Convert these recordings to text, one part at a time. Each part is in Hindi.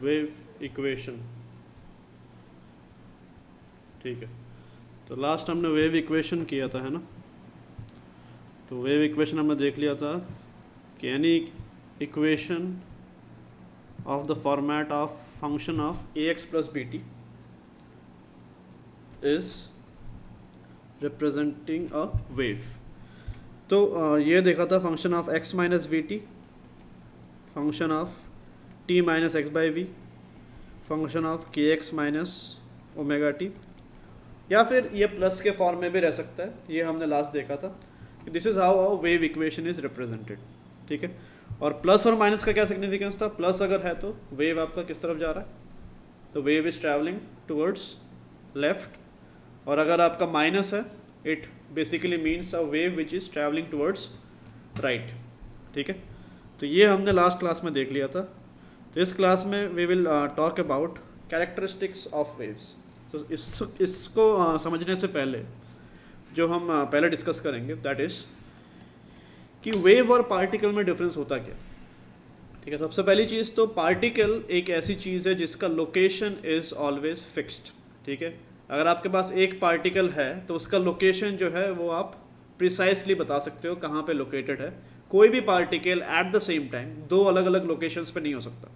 Wave equation. ठीक है, तो लास्ट हमने वेव इक्वेशन किया था, है ना। तो वेव इक्वेशन हमने देख लिया था कि any equation of the format of function of a x plus b t is representing a wave. तो ये देखा था function of x minus v t, function of t minus x by v, function of k x minus omega t, या फिर ये प्लस के फॉर्म में भी रह सकता है। ये हमने लास्ट देखा था कि this is how wave equation is represented. ठीक है, और प्लस और माइनस का क्या सिग्निफिकेंस था? प्लस अगर है तो वेव आपका किस तरफ जा रहा है, तो wave is travelling towards left, और अगर आपका माइनस है it basically means a wave which is travelling towards right. ठीक है, तो ये हमने लास्ट क्लास में देख लिया था। तो इस क्लास में we will talk about characteristics of waves. तो इसको समझने से पहले जो हम पहले डिस्कस करेंगे दैट इज कि वेव और पार्टिकल में डिफरेंस होता क्या। ठीक है, सबसे पहली चीज़ तो पार्टिकल एक ऐसी चीज़ है जिसका लोकेशन इज ऑलवेज फिक्स्ड। ठीक है, अगर आपके पास एक पार्टिकल है तो उसका लोकेशन जो है वो आप प्रिसाइसली बता सकते हो कहाँ पे लोकेटेड है। कोई भी particle at the same time दो अलग अलग लोकेशंस पे नहीं हो सकता।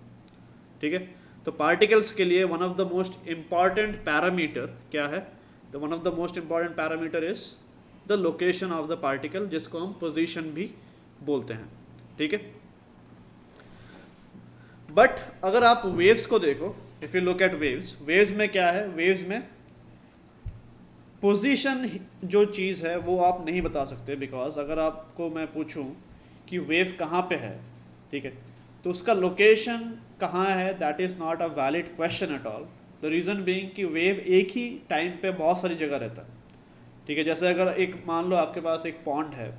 ठीक है, तो पार्टिकल्स के लिए one of the most important parameter क्या है? तो one of the most important parameter is the location of the particle, जिसको हम पोजीशन भी बोलते हैं। ठीक है, बट अगर आप वेव्स को देखो, if you look at waves, waves में क्या है? वेव्स में पोजीशन जो चीज़ है वो आप नहीं बता सकते, बिकॉज अगर आपको मैं पूछूं कि वेव कहाँ पे है, ठीक है, तो उसका लोकेशन कहाँ है, that is not a valid question at all. The reason being कि वेव एक ही टाइम पे बहुत सारी जगह रहता है। ठीक है, जैसे अगर एक मान लो आपके पास एक पॉन्ड है,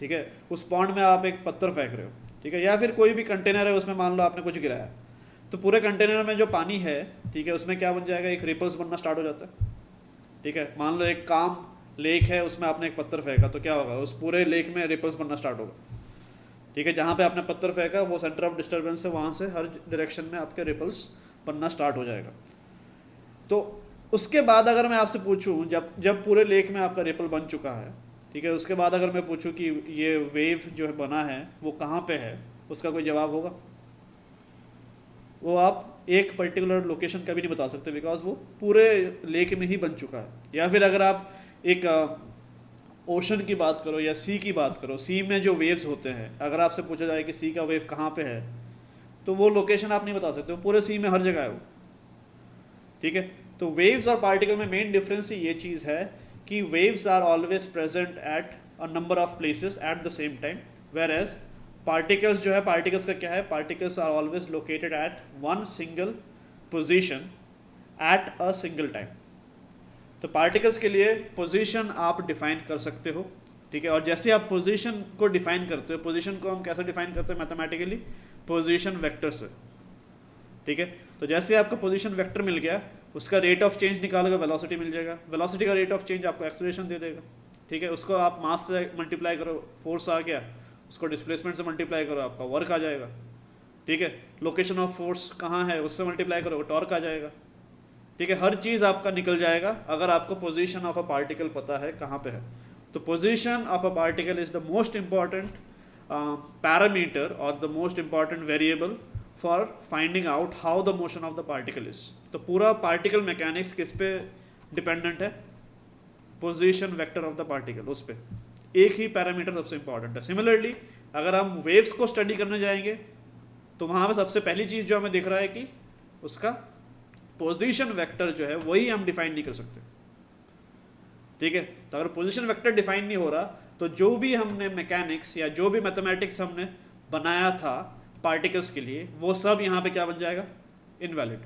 ठीक है, उस पॉन्ड में आप एक पत्थर फेंक रहे हो, ठीक है, या फिर कोई भी कंटेनर है उसमें मान लो आपने कुछ गिराया, तो पूरे कंटेनर में जो पानी है, ठीक है, उसमें क्या बन जाएगा? एक रिपल्स बनना स्टार्ट हो जाता है। ठीक है, मान लो एक काम लेक है, उसमें आपने एक पत्थर फेंका, तो क्या होगा? उस पूरे लेक में रिपल्स बनना स्टार्ट होगा। ठीक है, जहाँ पे आपने पत्थर फेंका वो सेंटर ऑफ डिस्टर्बेंस है, वहाँ से हर डायरेक्शन में आपके रिपल्स बनना स्टार्ट हो जाएगा। तो उसके बाद अगर मैं आपसे पूछूं, जब जब पूरे लेक में आपका रिपल बन चुका है, ठीक है, उसके बाद अगर मैं पूछूं कि ये वेव जो है बना है वो कहाँ पे है, उसका कोई जवाब होगा? वो आप एक पर्टिकुलर लोकेशन का भी नहीं बता सकते, बिकॉज वो पूरे लेक में ही बन चुका है। या फिर अगर आप एक ओशन की बात करो या सी की बात करो, सी में जो वेव्स होते हैं, अगर आपसे पूछा जाए कि सी का वेव कहाँ पे है, तो वो लोकेशन आप नहीं बता सकते, वो पूरे सी में हर जगह है वो। ठीक है, तो वेव्स और पार्टिकल में मेन डिफरेंस ये चीज़ है कि waves are always present at a number of places at the same time, whereas particles जो है, पार्टिकल्स का क्या है? Particles are always located at one single position at a single time. तो पार्टिकल्स के लिए पोजीशन आप डिफाइन कर सकते हो। ठीक है, और जैसे आप पोजीशन को डिफाइन करते हो, पोजीशन को हम कैसे डिफाइन करते हैं? मैथमेटिकली पोजीशन वेक्टर से। ठीक है, तो जैसे आपको पोजीशन वेक्टर मिल गया, उसका रेट ऑफ चेंज निकालोगे, वेलोसिटी मिल जाएगा, वेलोसिटी का रेट ऑफ चेंज आपको एक्सेलरेशन दे देगा। ठीक है, उसको आप मास से मल्टीप्लाई करो, फोर्स आ गया, उसको डिस्प्लेसमेंट से मल्टीप्लाई करो, आपका वर्क आ जाएगा। ठीक है, लोकेशन ऑफ फोर्स कहाँ है, उससे मल्टीप्लाई करो, टॉर्क आ जाएगा। ठीक है, हर चीज़ आपका निकल जाएगा अगर आपको पोजीशन ऑफ अ पार्टिकल पता है कहाँ पे है। तो position of a particle is the most important parameter और the most important variable for finding out how the motion of the particle is. तो पूरा पार्टिकल मैकेनिक्स किस पे डिपेंडेंट है? Position vector of the particle, उस पर एक ही पैरामीटर सबसे इंपॉर्टेंट है। सिमिलरली अगर हम वेव्स को स्टडी करने जाएंगे तो वहाँ पर सबसे पहली चीज़ जो हमें दिख रहा है कि उसका पोजीशन वेक्टर जो है वही हम डिफाइन नहीं कर सकते। ठीक है, तो अगर पोजीशन वेक्टर डिफाइन नहीं हो रहा तो जो भी हमने मैकेनिक्स या जो भी मैथमेटिक्स हमने बनाया था पार्टिकल्स के लिए, वो सब यहाँ पे क्या बन जाएगा? इनवैलिड।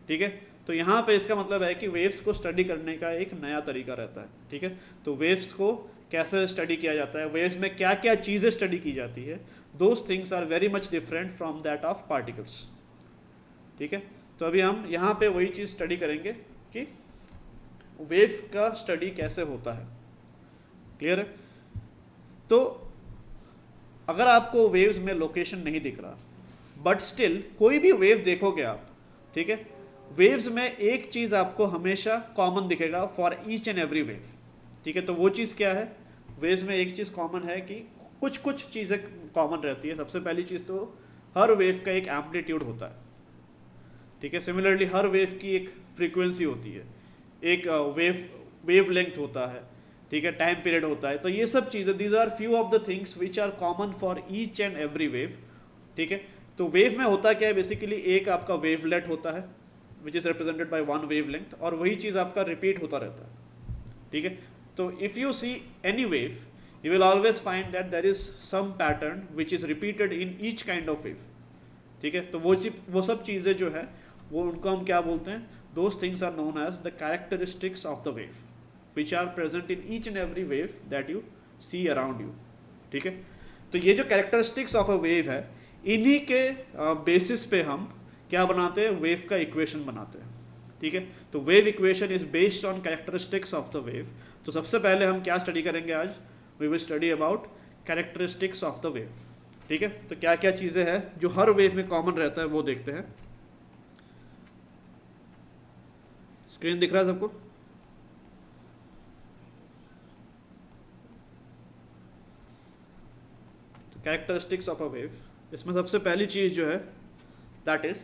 ठीक है, तो यहाँ पे इसका मतलब है कि वेव्स को स्टडी करने का एक नया तरीका रहता है। ठीक है, तो वेव्स को कैसे स्टडी किया जाता है, वेव्स में क्या क्या चीज़ें स्टडी की जाती है, those things are very much different from that of particles. ठीक है, तो अभी हम यहाँ पे वही चीज़ स्टडी करेंगे कि वेव का स्टडी कैसे होता है। क्लियर है? तो अगर आपको वेव्स में लोकेशन नहीं दिख रहा, बट स्टिल कोई भी वेव देखोगे आप, ठीक है, वेव्स में एक चीज़ आपको हमेशा कॉमन दिखेगा for each and every wave, ठीक है। तो वो चीज़ क्या है, वेव्स में एक चीज़ कॉमन है कि कुछ कुछ चीज़ें कॉमन रहती है। सबसे पहली चीज़ तो हर वेव का एक एम्पलीट्यूड होता है, ठीक है। सिमिलरली हर वेव की एक फ्रीक्वेंसी होती है, एक वेव लेंथ होता है, ठीक है, टाइम पीरियड होता है। तो ये सब चीज़ें, these are few of the things which are common for each and every wave, ठीक है। तो वेव में होता क्या है, बेसिकली एक आपका वेवलेट होता है which is represented by one wavelength, और वही चीज़ आपका रिपीट होता रहता है, ठीक है। तो if you see any wave, you will always find that there is some pattern which is repeated in each kind of wave, ठीक है। तो वो सब चीज़ें जो है वो उनको हम क्या बोलते हैं, those things are known as the characteristics of the wave which are present in each and every wave that you see around you, ठीक है। तो ये जो characteristics of a wave है, इन्हीं के बेसिस पे हम क्या बनाते हैं, वेव का इक्वेशन बनाते हैं, ठीक है। तो wave equation is based on characteristics of the wave. तो सबसे पहले हम क्या स्टडी करेंगे आज, we will study about characteristics of the wave, ठीक है। तो क्या क्या चीज़ें हैं जो हर वेव में कॉमन रहता है वो देखते हैं। स्क्रीन दिख रहा है सबको? तो कैरेक्टरिस्टिक्स ऑफ अ वेव, इसमें सबसे पहली चीज़ जो है दैट इज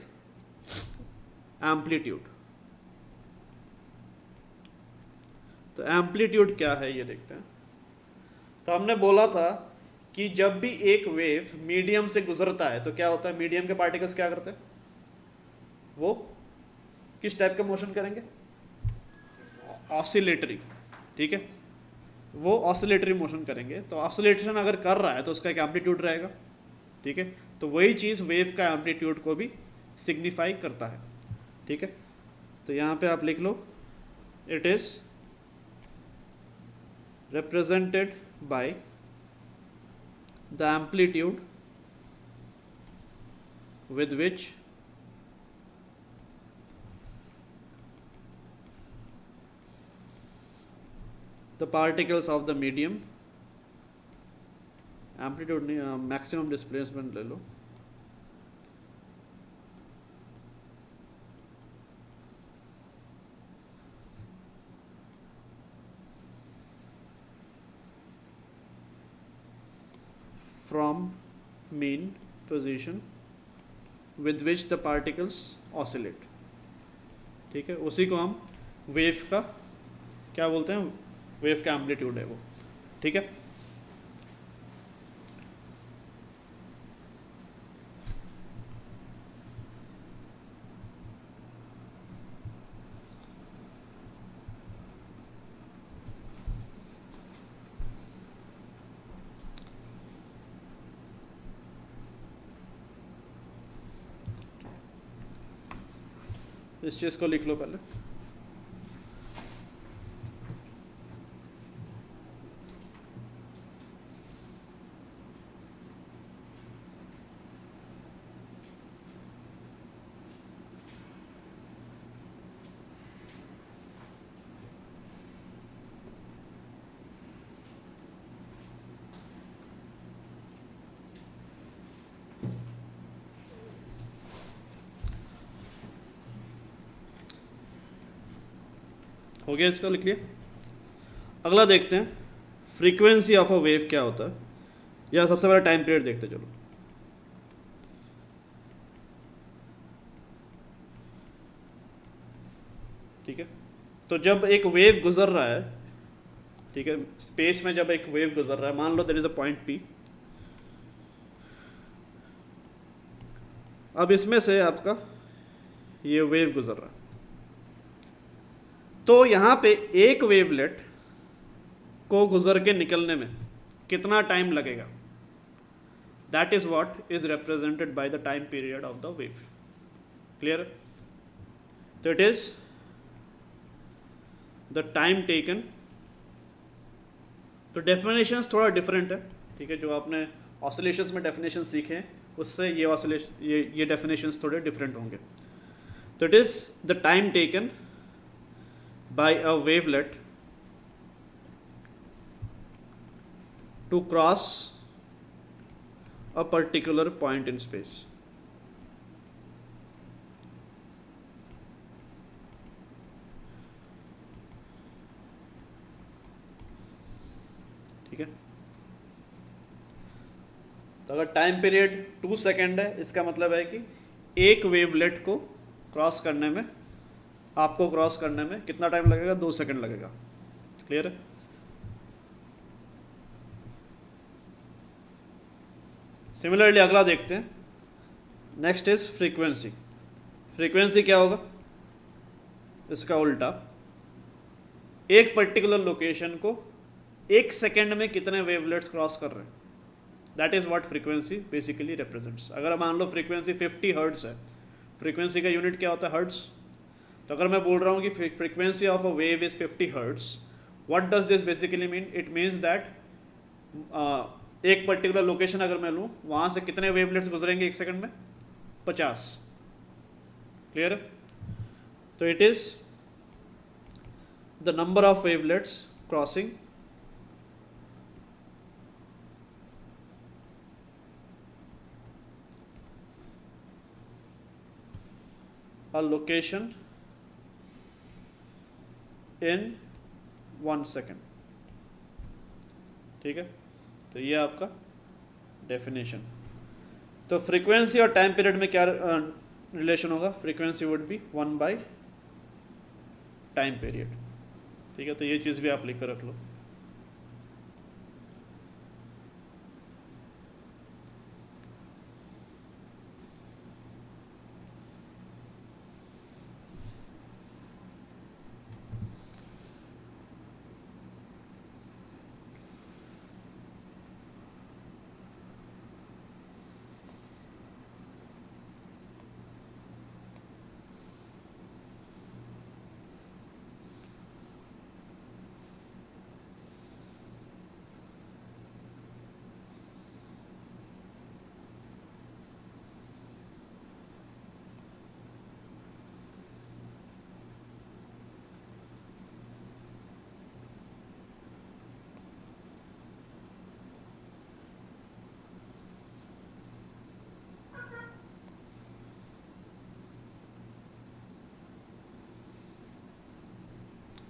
एम्पलीट्यूड। तो एम्पलीट्यूड क्या है ये देखते हैं। तो हमने बोला था कि जब भी एक वेव मीडियम से गुजरता है तो क्या होता है, मीडियम के पार्टिकल्स क्या करते हैं, वो किस टाइप का मोशन करेंगे, ऑसिलेटरी, ठीक है। वो ऑसिलेटरी मोशन करेंगे। तो ऑसिलेशन अगर कर रहा है तो उसका एक एम्पलीट्यूड रहेगा, ठीक है। तो वही चीज़ वेव का एम्पलीट्यूड को भी सिग्निफाई करता है, ठीक है। तो यहाँ पे आप लिख लो, it is represented by the amplitude with which the particles of the medium, amplitude नहीं, maximum displacement ले लो, from mean position with which the particles oscillate, ठीक है। उसी को हम वेव का क्या बोलते हैं, वेव का एम्पलीट्यूड है वो, ठीक है। इस चीज़ को लिख लो पहले। हो गया, इसका लिख लिया। अगला देखते हैं फ्रीक्वेंसी ऑफ अ वेव क्या होता है, या सबसे पहले टाइम पीरियड देखते हैं, चलो। ठीक है, तो जब एक वेव गुजर रहा है, ठीक है, स्पेस में जब एक वेव गुजर रहा है, मान लो there is a point P, अब इसमें से आपका ये वेव गुजर रहा है, तो यहाँ पे एक वेवलेट को गुजर के निकलने में कितना टाइम लगेगा, that is what is represented by the time period of the wave. Clear? तो it is the time taken. तो डेफिनेशंस थोड़ा डिफरेंट है, ठीक है, जो आपने ऑसिलेशंस में डेफिनेशन सीखे हैं उससे ये ऑसिलेशन ये डेफिनेशंस थोड़े डिफरेंट होंगे। तो it is the time taken by a wavelet to cross a particular point in space। ठीक है। तो अगर टाइम पीरियड 2 सेकेंड है, इसका मतलब है कि एक वेवलेट को क्रॉस करने में, आपको क्रॉस करने में कितना टाइम लगेगा? 2 सेकेंड लगेगा। क्लियर है? सिमिलरली अगला देखते हैं, नेक्स्ट इज फ्रीक्वेंसी। फ्रीक्वेंसी क्या होगा? इसका उल्टा, एक पर्टिकुलर लोकेशन को 1 सेकेंड में कितने वेवलेट्स क्रॉस कर रहे हैं, that is what frequency basically represents. अगर मान लो फ्रीक्वेंसी 50 हर्ट्ज है, फ्रीक्वेंसी का यूनिट क्या होता है? हर्ट्ज। तो अगर मैं बोल रहा हूँ कि frequency of a wave is 50 hertz, what does this basically mean? It means that एक पर्टिकुलर लोकेशन अगर मैं लूँ, वहाँ से कितने वेवलेट्स गुजरेंगे 1 सेकेंड में? 50। क्लियर है? तो it is the number of wavelets crossing a location in 1 second। ठीक है, तो ये आपका डेफिनेशन। तो फ्रीक्वेंसी और टाइम पीरियड में क्या रिलेशन होगा? Frequency would be 1 by time period. ठीक है, तो ये चीज़ भी आप लिख कर रख लो।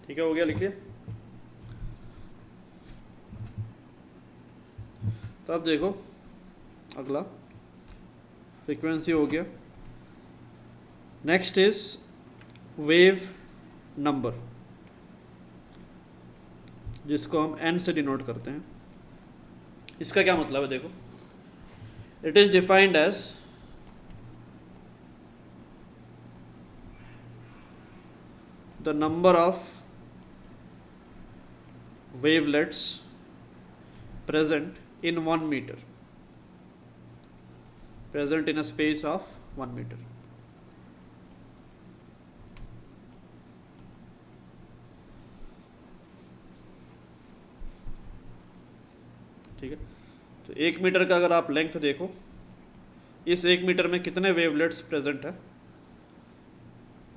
ठीक है, हो गया, लिखिए। तो अब देखो अगला, फ्रीक्वेंसी हो गया। नेक्स्ट इज वेव नंबर, जिसको हम n से डिनोट करते हैं। इसका क्या मतलब है? देखो, it is defined as the number of wavelets present in 1 meter, present in a space of 1 meter। ठीक है, तो 1 मीटर का अगर आप लेंथ देखो, इस 1 मीटर में कितने वेवलेट्स प्रेजेंट है,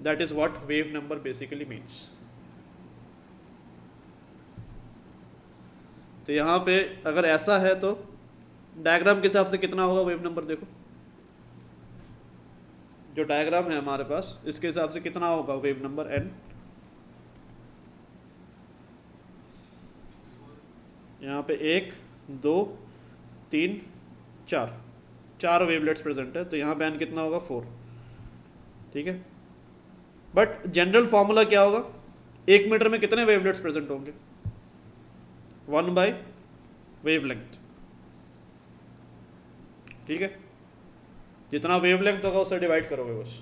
that is what wave number basically means. तो यहाँ पे अगर ऐसा है तो डायग्राम के हिसाब से कितना होगा वेव नंबर? देखो, जो डायग्राम है हमारे पास, इसके हिसाब से कितना होगा वेव नंबर? n। यहाँ पे 1 2 3 4 वेवलेट्स प्रेजेंट है, तो यहाँ पे n कितना होगा? 4। ठीक है, बट जनरल फॉर्मूला क्या होगा? 1 मीटर में कितने वेवलेट्स प्रेजेंट होंगे? 1 बाय वेवलेंथ। ठीक है, जितना वेवलेंथ होगा उससे डिवाइड करोगे बस।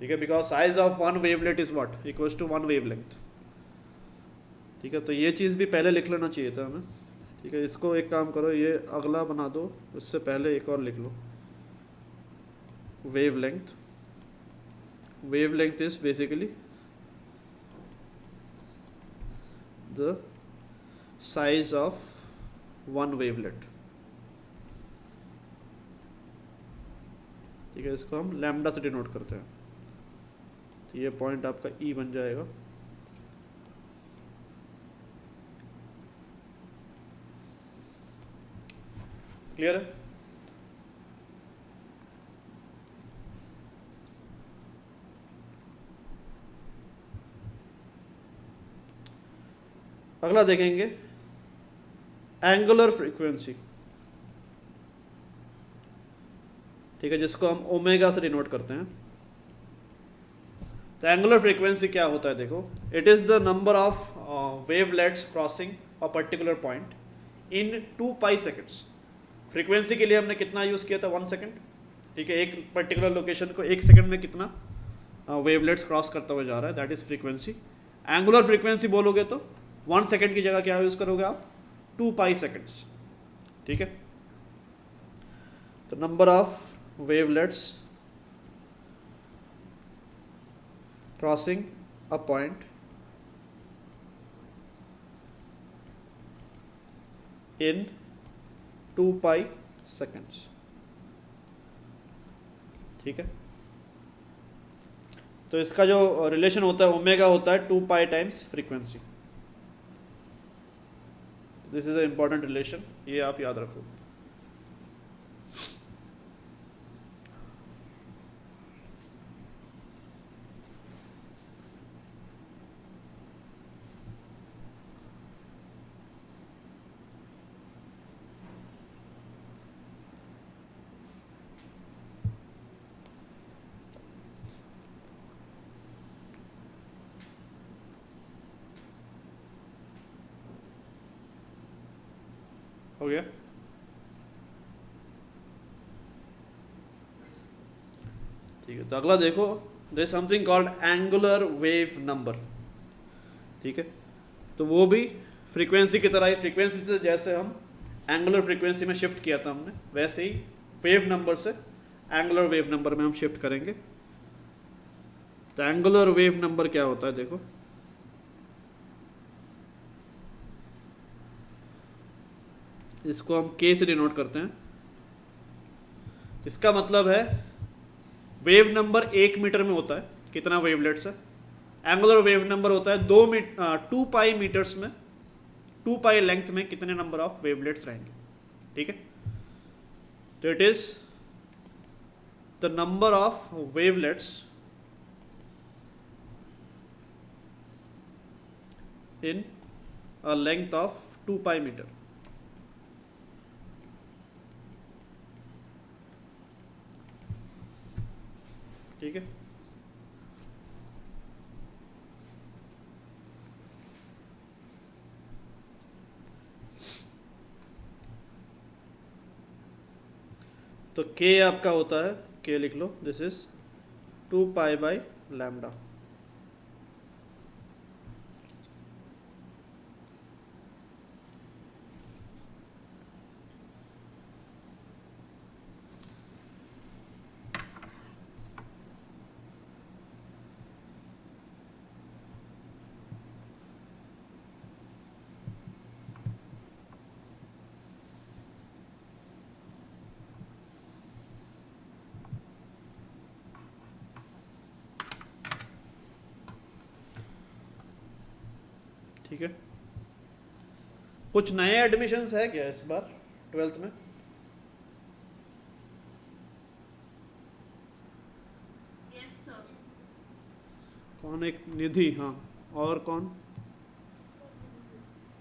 ठीक है, because size of 1 wavelet is what? Equals to 1 wavelength. ठीक है, तो ये चीज़ भी पहले लिख लेना चाहिए था हमें। ठीक है, इसको एक काम करो, ये अगला बना दो, उससे पहले एक और लिख लो, wavelength. Wavelength is basically the size of 1 wavelet. ठीक है, इसको हम लैम्डा से डिनोट करते हैं। तो ये पॉइंट आपका ई बन जाएगा। क्लियर है? अगला देखेंगे एंगुलर फ्रीक्वेंसी, ठीक है, जिसको हम ओमेगा से डिनोट करते हैं। तो एंगुलर फ्रीक्वेंसी क्या होता है, देखो, it is the number of wavelets crossing a particular point in 2 pi seconds. Frequency के लिए हमने कितना यूज़ किया था, 1 सेकेंड, ठीक है। एक पर्टिकुलर लोकेशन को 1 सेकेंड में कितना वेवलेट्स क्रॉस करता हुआ जा रहा है, that is frequency. Angular frequency बोलोगे तो 1 सेकेंड की जगह क्या यूज़ करोगे आप, 2 पाई सेकेंड्स, ठीक है। तो number of wavelets crossing a point in 2 pi seconds, ठीक है। तो इसका जो रिलेशन होता है ओमेगा होता है 2 पाई times frequency. This is a important relation, ये आप याद रखो। हो गया, ठीक है। तो अगला देखो, there is something called angular wave number, ठीक है। तो वो भी फ्रीक्वेंसी की तरह ही, फ्रीक्वेंसी से जैसे हम एंगुलर फ्रीक्वेंसी में शिफ्ट किया था हमने, वैसे ही वेव नंबर से एंगुलर वेव नंबर में हम शिफ्ट करेंगे। तो एंगुलर वेव नंबर क्या होता है, देखो, इसको हम k से डिनोट करते हैं। इसका मतलब है वेव नंबर 1 मीटर में होता है, कितना वेवलेट्स है। एंगुलर वेव नंबर होता है 2 पाई मीटर्स में, 2 पाई लेंथ में कितने नंबर ऑफ वेवलेट्स रहेंगे, ठीक है। तो it is the number of wavelets in a length of 2 pi metre, ठीक है। तो k आपका होता है, k लिख लो, this is 2 pi by lambda, ठीक है। कुछ नए एडमिशन्स है क्या इस बार 12th में? Yes sir. कौन, एक निधि, हाँ, और कौन,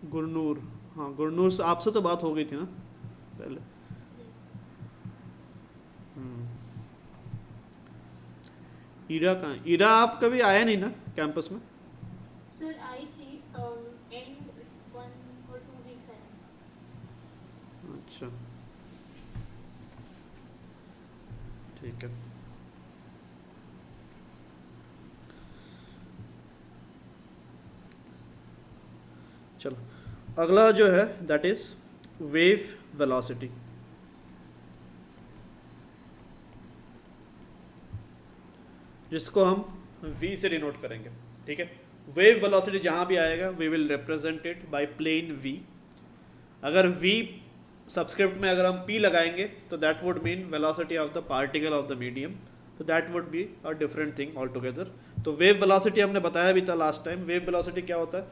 गुरनूर, हाँ, गुरनूर से आपसे तो बात हो गई थी ना पहले। ईरा कहाँ, ईरा आप कभी आया नहीं ना कैंपस में? सर आई थी एंड 1 और 2 वीक्स आई। अच्छा, ठीक है। चलो, अगला जो है दैट इज वेव वेलोसिटी। जिसको हम v से डिनोट करेंगे, ठीक है। वेव वेलोसिटी जहाँ भी आएगा we will represent it by plain v। अगर v सबस्क्रिप्ट में अगर हम p लगाएंगे तो that would mean velocity of the particle of the medium, तो that would be a different thing altogether. तो वेव वेलोसिटी हमने बताया भी था लास्ट टाइम। वेव वेलोसिटी क्या होता है,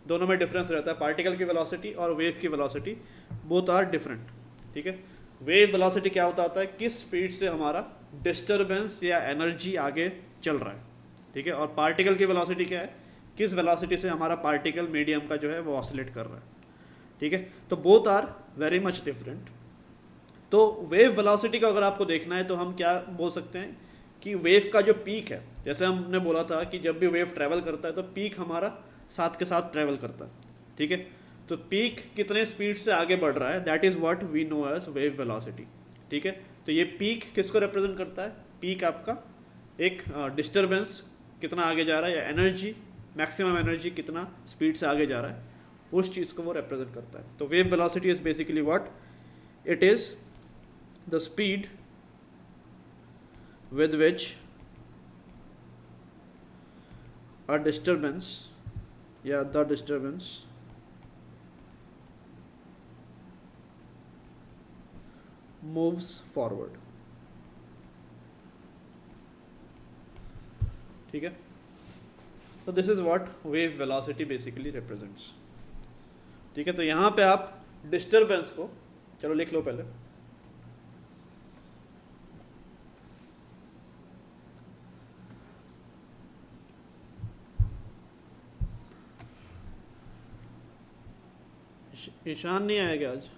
दोनों में डिफरेंस रहता है, पार्टिकल की वेलोसिटी और वेव की वेलोसिटी, बोथ आर डिफरेंट, ठीक है। वेव वेलोसिटी क्या होता है, किस स्पीड से हमारा डिस्टर्बेंस या एनर्जी आगे चल रहा है, ठीक है। और पार्टिकल की वेलोसिटी क्या है, किस वेलोसिटी से हमारा पार्टिकल मीडियम का जो है वो ऑसिलेट कर रहा है, ठीक है, तो both are very much different. तो वेव वेलोसिटी को अगर आपको देखना है तो हम क्या बोल सकते हैं कि वेव का जो पीक है, जैसे हमने बोला था कि जब भी वेव ट्रैवल करता है तो पीक हमारा साथ के साथ ट्रैवल करता है, ठीक है। तो पीक कितने स्पीड से आगे बढ़ रहा है, that is what we know as wave velocity, ठीक है। तो ये पीक किसको रिप्रेजेंट करता है, पीक आपका एक डिस्टर्बेंस कितना आगे जा रहा है, या एनर्जी, मैक्सिमम एनर्जी कितना स्पीड से आगे जा रहा है, उस चीज़ को वो रिप्रेजेंट करता है। तो wave velocity is basically what, it is the speed with which a disturbance, the disturbance moves forward, ठीक है। So this is what wave velocity basically represents, ठीक है। तो यहाँ पे आप डिस्टर्बेंस को, चलो लिख लो पहले, ईशान नहीं आएगा आज,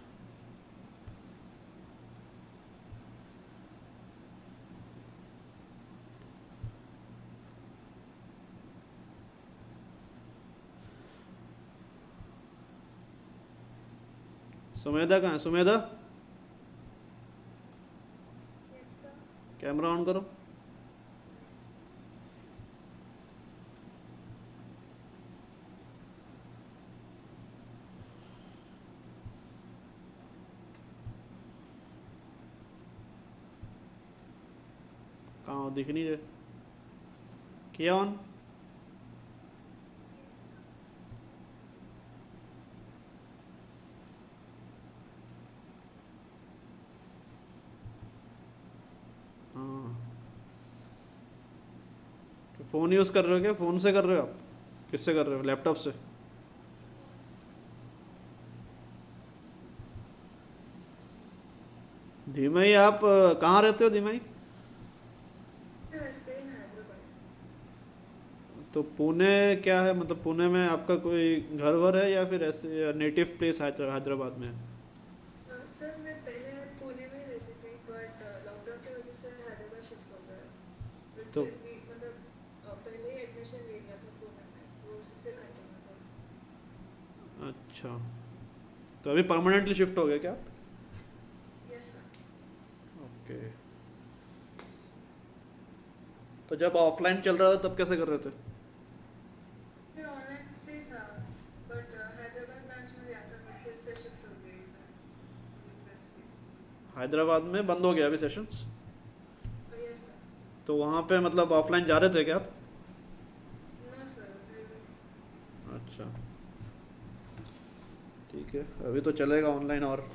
सुमेधा कहाँ है, सुमेधा कैमरा ऑन करो। कहाँ दिख नहीं रहे, किया ऑन, हाँ। फ़ोन यूज़ कर रहे हो क्या, फ़ोन से कर रहे हो आप, किससे कर रहे हो, लैपटॉप से? धीमई आप कहाँ रहते हो धीमई? तो पुणे क्या है, मतलब पुणे में आपका कोई घर वर है या फिर ऐसे नेटिव प्लेस हैदराबाद में है? सर मैं पहले पुणे में रहती थी बट लॉकडाउन की वजह से हैदराबाद शिफ्ट हो गया। तो फिर भी मतलब पहले ही एडमिशन ले लिया था पुणे में, वो उसी से कंटिन्यू कर। अच्छा, तो अभी परमानेंटली शिफ्ट हो गए क्या आप? Yes sir. ओके, तो जब ऑफलाइन चल रहा था तब कैसे कर रहे थे? फिर ऑनलाइन से ही था बट हैदराबाद मैच में गया था, फिर से शिफ्ट हो गई मैं। हैदराबाद में बंद हो गया अभी सेशंस? Yes sir. तो वहाँ पे मतलब ऑफलाइन जा रहे थे क्या आप? नो सर, उधर भी। अच्छा, ठीक है, अभी तो चलेगा ऑनलाइन और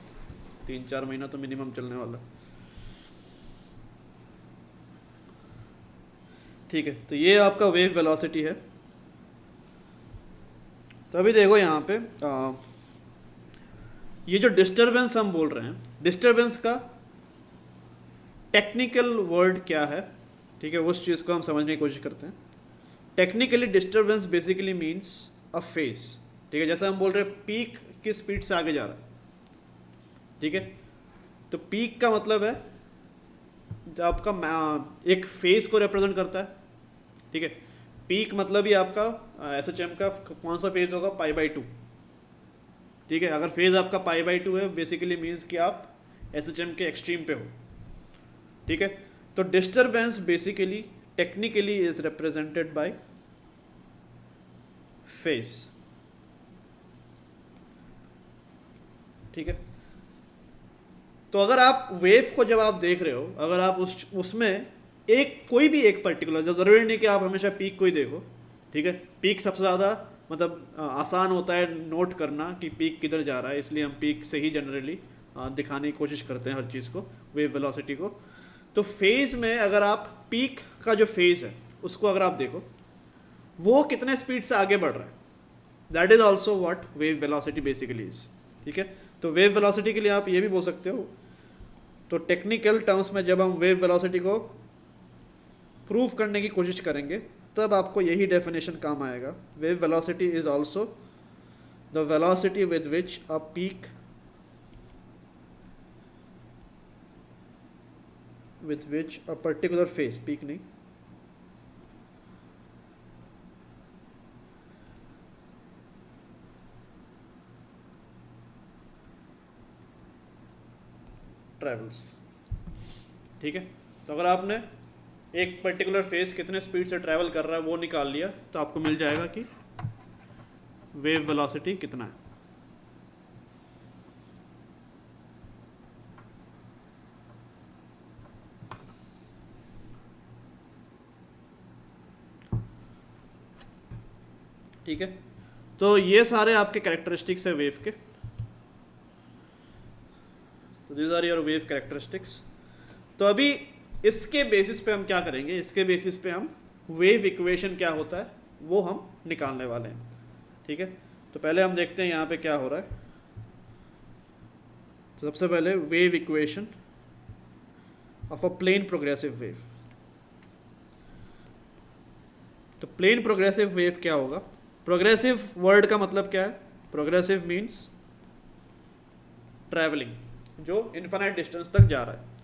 3-4 महीना तो मिनिमम चलने वाला। ठीक है, तो ये आपका वेव वेलोसिटी है। तो अभी देखो यहाँ पे ये जो डिस्टरबेंस हम बोल रहे हैं, डिस्टरबेंस का टेक्निकल वर्ड क्या है, ठीक है, उस चीज़ को हम समझने की कोशिश करते हैं। टेक्निकली डिस्टरबेंस बेसिकली मीन्स अ फेस, ठीक है। जैसे हम बोल रहे हैं पीक किस स्पीड से आगे जा रहा है, ठीक है। तो पीक का मतलब है जो आपका एक फेस को रिप्रेजेंट करता है, ठीक है। पीक मतलब ही आपका SHM का कौन सा फेज होगा, π/2, ठीक है। अगर फेज आपका π/2 है बेसिकली मीन्स कि आप SHM के एक्सट्रीम पे हो, ठीक है। तो disturbance basically technically is represented by face, ठीक है। तो अगर आप वेव को जब आप देख रहे हो, अगर आप उसमें एक कोई भी एक पर्टिकुलर, ज़रूरी नहीं कि आप हमेशा पीक को ही देखो, ठीक है। पीक सबसे ज़्यादा मतलब आसान होता है नोट करना कि पीक किधर जा रहा है, इसलिए हम पीक से ही जनरली दिखाने की कोशिश करते हैं हर चीज़ को, वेव वेलोसिटी को। तो फेज़ में अगर आप पीक का जो फेज़ है उसको अगर आप देखो, वो कितने स्पीड से आगे बढ़ रहा है, that is also what wave velocity basically is, ठीक है। तो वेव वेलोसिटी के लिए आप ये भी बोल सकते हो, तो टेक्निकल टर्म्स में जब हम वेव वेलोसिटी को प्रूव करने की कोशिश करेंगे तब आपको यही डेफिनेशन काम आएगा। Wave velocity is also the velocity with which a peak with which a particular phase, peak नहीं, travels. ठीक है, तो अगर आपने एक पर्टिकुलर फेज कितने स्पीड से ट्रैवल कर रहा है वो निकाल लिया तो आपको मिल जाएगा कि वेव वेलोसिटी कितना है. ठीक है, तो ये सारे आपके कैरेक्टरिस्टिक्स है वेव के. तो these are your wave characteristics. तो अभी इसके बेसिस पे हम क्या करेंगे, इसके बेसिस पे हम वेव इक्वेशन क्या होता है वो हम निकालने वाले हैं. ठीक है, तो पहले हम देखते हैं यहाँ पे क्या हो रहा है. तो सबसे पहले wave equation of a plane progressive wave. तो प्लेन प्रोग्रेसिव वेव क्या होगा. प्रोग्रेसिव वर्ड का मतलब क्या है. प्रोग्रेसिव मीन्स ट्रैवलिंग, जो इन्फिनाइट डिस्टेंस तक जा रहा है.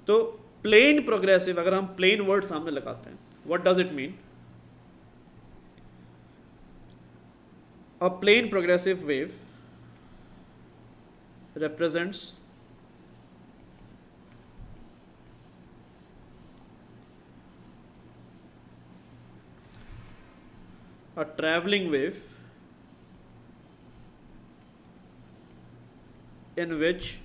तो प्लेन प्रोग्रेसिव, अगर हम प्लेन वर्ड सामने लगाते हैं, what does it mean. A plane progressive wave represents a traveling wave in which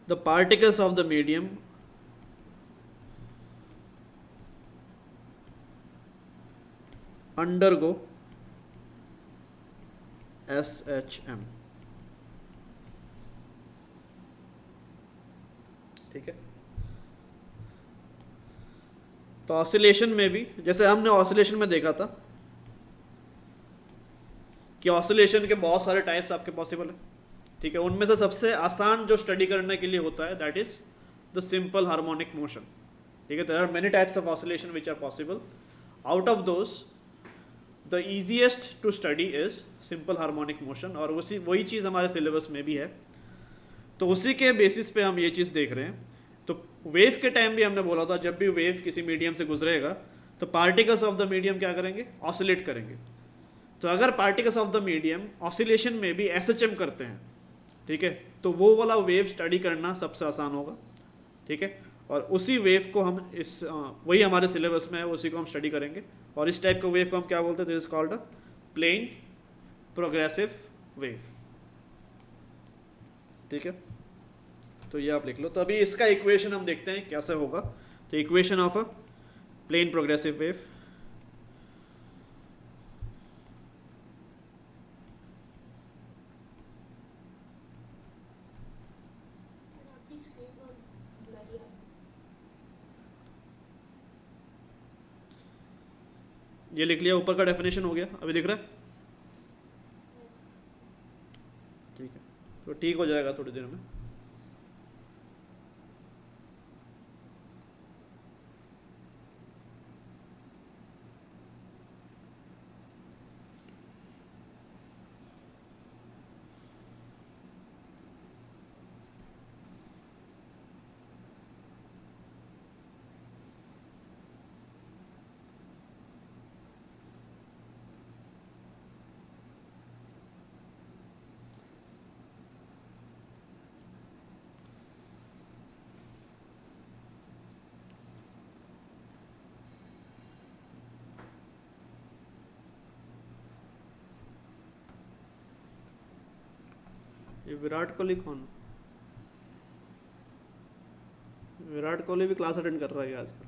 the particles of the medium undergo SHM. ठीक है, तो ऑसिलेशन में भी जैसे हमने ऑसिलेशन में देखा था कि ऑसिलेशन के बहुत सारे टाइप्स आपके पॉसिबल है. ठीक है, उनमें से सबसे आसान जो स्टडी करने के लिए होता है that is the simple harmonic motion. ठीक है, there are many types of oscillation which are possible. Out of those the easiest to study is simple harmonic motion, और उसी वही चीज़ हमारे सिलेबस में भी है. तो उसी के बेसिस पे हम ये चीज़ देख रहे हैं. तो वेव के टाइम भी हमने बोला था जब भी वेव किसी मीडियम से गुजरेगा तो पार्टिकल्स ऑफ द मीडियम क्या करेंगे, ऑसिलेट करेंगे. तो अगर particles of the medium oscillation में भी एसएचएम करते हैं, ठीक है, तो वो वाला वेव स्टडी करना सबसे आसान होगा. ठीक है, और उसी वेव को हम वही हमारे सिलेबस में है, उसी को हम स्टडी करेंगे. और इस टाइप के वेव को हम क्या बोलते हैं, this is called a plane progressive wave. ठीक है, तो ये आप लिख लो. तो अभी इसका इक्वेशन हम देखते हैं कैसे होगा. तो equation of a plane progressive wave. आपकी स्क्रीन पर ब्लरी है. ये लिख लिया, ऊपर का डेफिनेशन हो गया, अभी दिख रहा है. ठीक है, तो ठीक हो जाएगा थोड़ी देर में. ये विराट कोहली कौन. विराट कोहली भी क्लास अटेंड कर रहा है आजकल.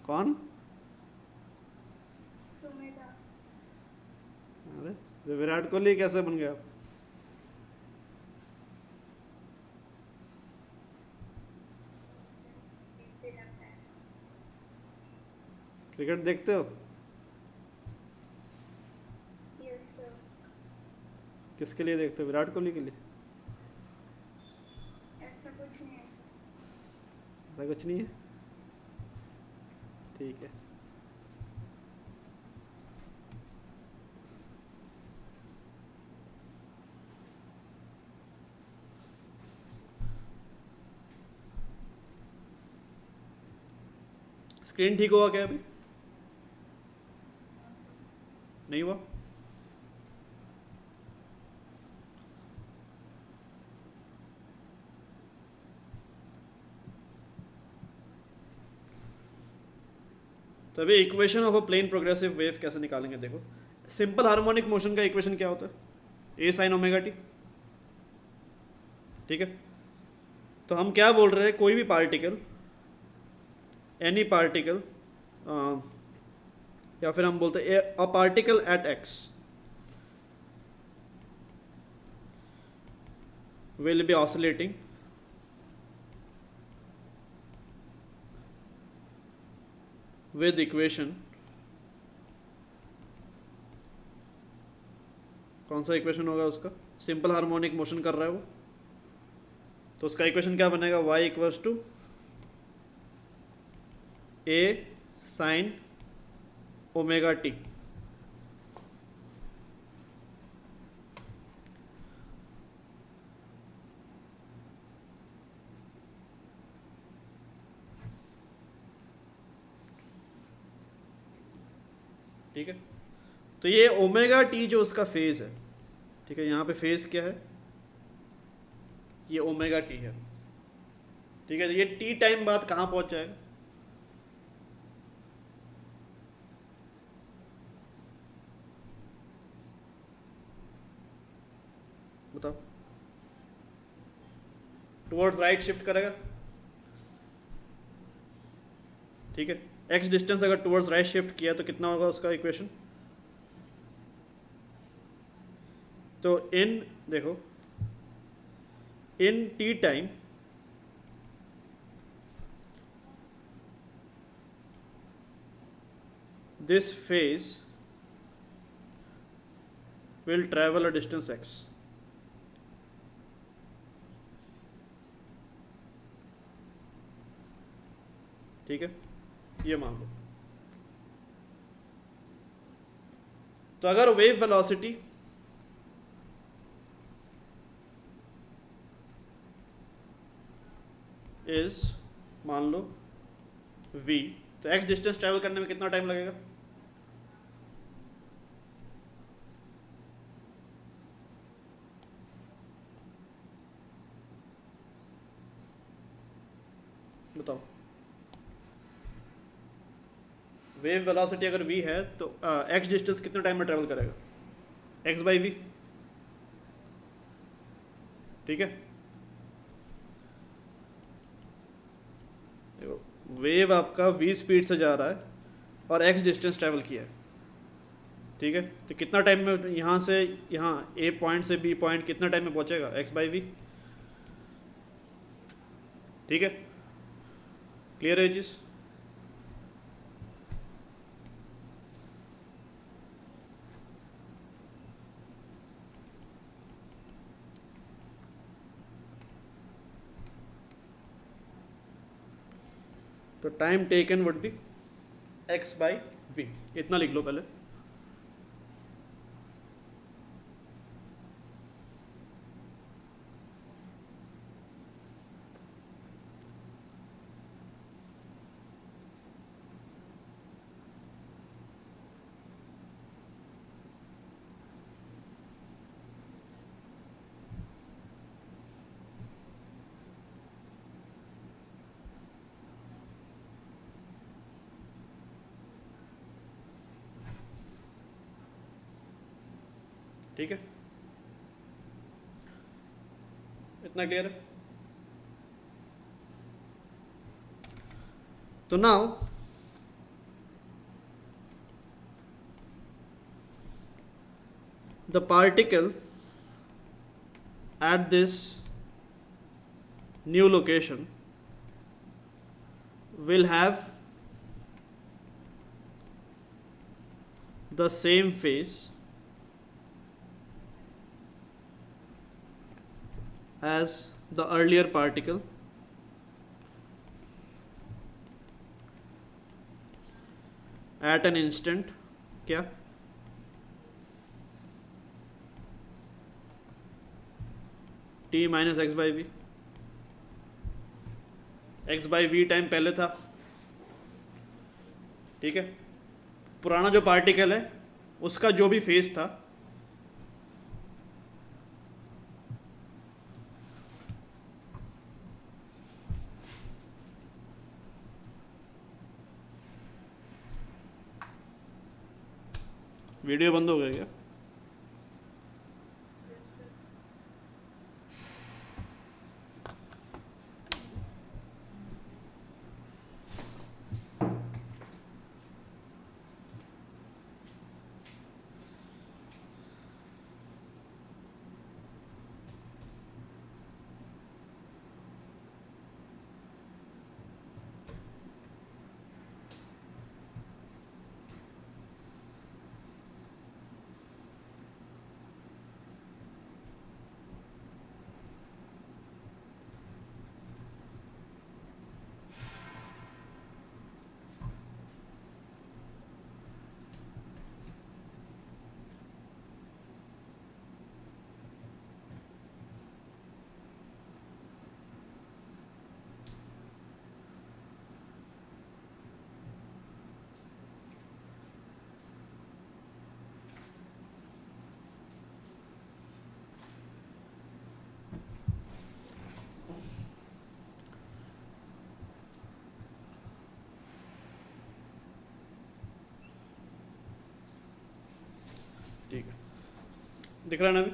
कौन. सुमेधा. अरे तो विराट कोहली कैसे बन गया. क्रिकेट देखते हो. Yes sir. किसके लिए देखते हो, विराट कोहली के लिए. यस ऐसा कुछ नहीं है, ठीक है। स्क्रीन ठीक हुआ क्या अभी? नहीं हुआ? तो अभी equation of a plane progressive wave कैसे निकालेंगे? देखो, सिंपल हार्मोनिक मोशन का इक्वेशन क्या होता है? ए साइन ओमेगा टी, ठीक है। तो हम क्या बोल रहे हैं, कोई भी पार्टिकल, एनी पार्टिकल, या फिर हम बोलते हैं a particle at x will B oscillating with equation, कौन सा इक्वेशन होगा उसका? सिंपल हार्मोनिक मोशन कर रहा है वो, तो उसका इक्वेशन क्या बनेगा? y equals to a sine omega t. ठीक है, तो ये ओमेगा टी जो उसका फेज है, ठीक है, यहाँ पे फेज क्या है? ये ओमेगा टी है, ठीक है। तो ये टी टाइम बाद कहाँ पहुँच जाएगा? बताओ। टुवर्ड्स राइट शिफ्ट करेगा, ठीक है। एक्स डिस्टेंस अगर टुवर्ड्स राइट शिफ्ट किया तो कितना होगा उसका इक्वेशन? तो इन, देखो, in T time this phase will travel a distance x, ठीक है, ये मान लो। तो अगर वेव वेलोसिटी इज, मान लो v, तो x डिस्टेंस ट्रैवल करने में कितना टाइम लगेगा? बताओ। वेव वेलोसिटी अगर v है तो x डिस्टेंस कितने टाइम में ट्रैवल करेगा? x बाई वी, ठीक है। देखो, वेव आपका v स्पीड से जा रहा है और x डिस्टेंस ट्रैवल किया है, ठीक है। तो कितना टाइम में यहाँ से यहाँ a पॉइंट से b पॉइंट कितना टाइम में पहुँचेगा? x बाई वी, ठीक है। क्लियर है चीज़? तो time taken would be x by v, इतना लिख लो पहले। ठीक है, इतना क्लियर है? तो now the particle at this new location will have the same phase as the earlier particle at an instant क्या T minus x by V, X by V time पहले था, ठीक है। पुराना जो पार्टिकल है उसका जो भी फेज था, वीडियो बंद हो गया क्या? Yes, sir. ठीक है, दिख रहा है ना अभी?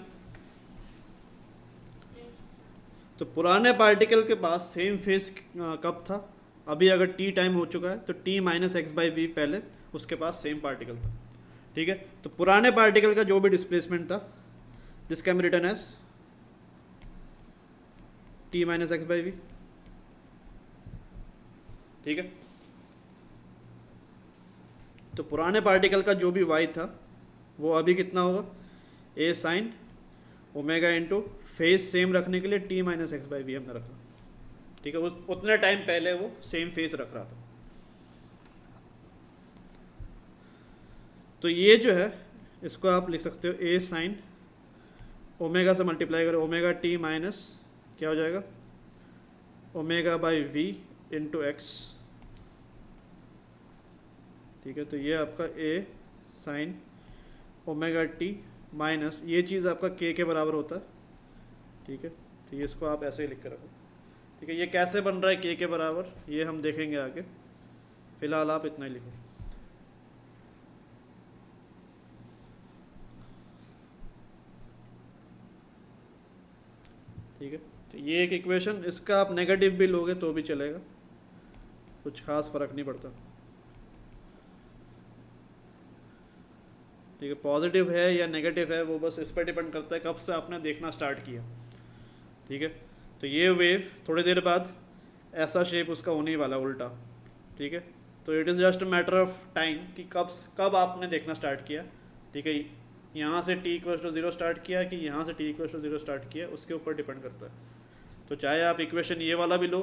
Yes, sir. तो पुराने पार्टिकल के पास सेम फेस कब था? अभी अगर टी टाइम हो चुका है तो t minus x by v पहले उसके पास सेम पार्टिकल था, ठीक है। तो पुराने पार्टिकल का जो भी डिस्प्लेसमेंट था, this can be written as t minus x by v, ठीक है। तो पुराने पार्टिकल का जो भी वाई था वो अभी कितना होगा, A sine omega into phase same रखने के लिए T minus x by V हमने रखा, ठीक है। उतने टाइम पहले वो सेम फेज रख रहा था। तो ये जो है इसको आप लिख सकते हो ए साइन ओमेगा से मल्टीप्लाई करो ओमेगा टी माइनस क्या हो जाएगा omega by v into x, ठीक है। तो ये आपका a sine omega t minus ये चीज़ आपका के बराबर होता है, ठीक है। तो ये इसको आप ऐसे ही लिख कर रखो, ठीक है। ये कैसे बन रहा है के बराबर ये हम देखेंगे आगे, फिलहाल आप इतना ही लिखो। ठीक है, तो ये एक इक्वेशन, इसका आप नेगेटिव भी लोगे तो भी चलेगा, कुछ खास फर्क नहीं पड़ता, ठीक है। पॉजिटिव है या नेगेटिव है वो बस इस पर डिपेंड करता है कब से आपने देखना स्टार्ट किया, ठीक है। तो ये वेव थोड़ी देर बाद ऐसा शेप उसका होने ही वाला उल्टा, ठीक है। तो it is just a matter of time कि कब आपने देखना स्टार्ट किया, ठीक है। यहाँ से t इक्वल टू 0 स्टार्ट किया कि यहाँ से t इक्वल टू 0 स्टार्ट किया, उसके ऊपर डिपेंड करता है। तो चाहे आप इक्वेशन ये वाला भी लो,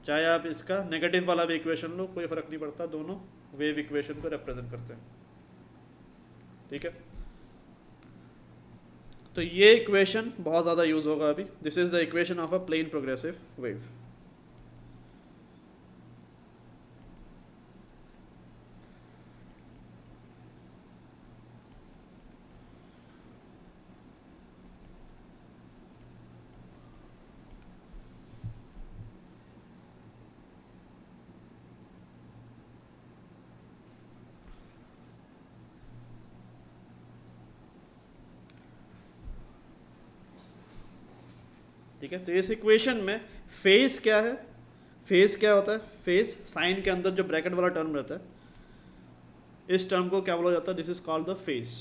चाहे आप इसका नेगेटिव वाला भी इक्वेशन लो, कोई फ़र्क नहीं पड़ता, दोनों वेव इक्वेशन को रिप्रेजेंट करते हैं, ठीक है। तो ये इक्वेशन बहुत ज़्यादा यूज़ होगा अभी, this is the equation of a plane progressive wave. ठीक है, तो इस इक्वेशन में फेज क्या है, फेज क्या होता है, फेज साइन के अंदर जो ब्रैकेट वाला टर्म रहता है, इस टर्म को क्या बोला जाता है, this is called the phase.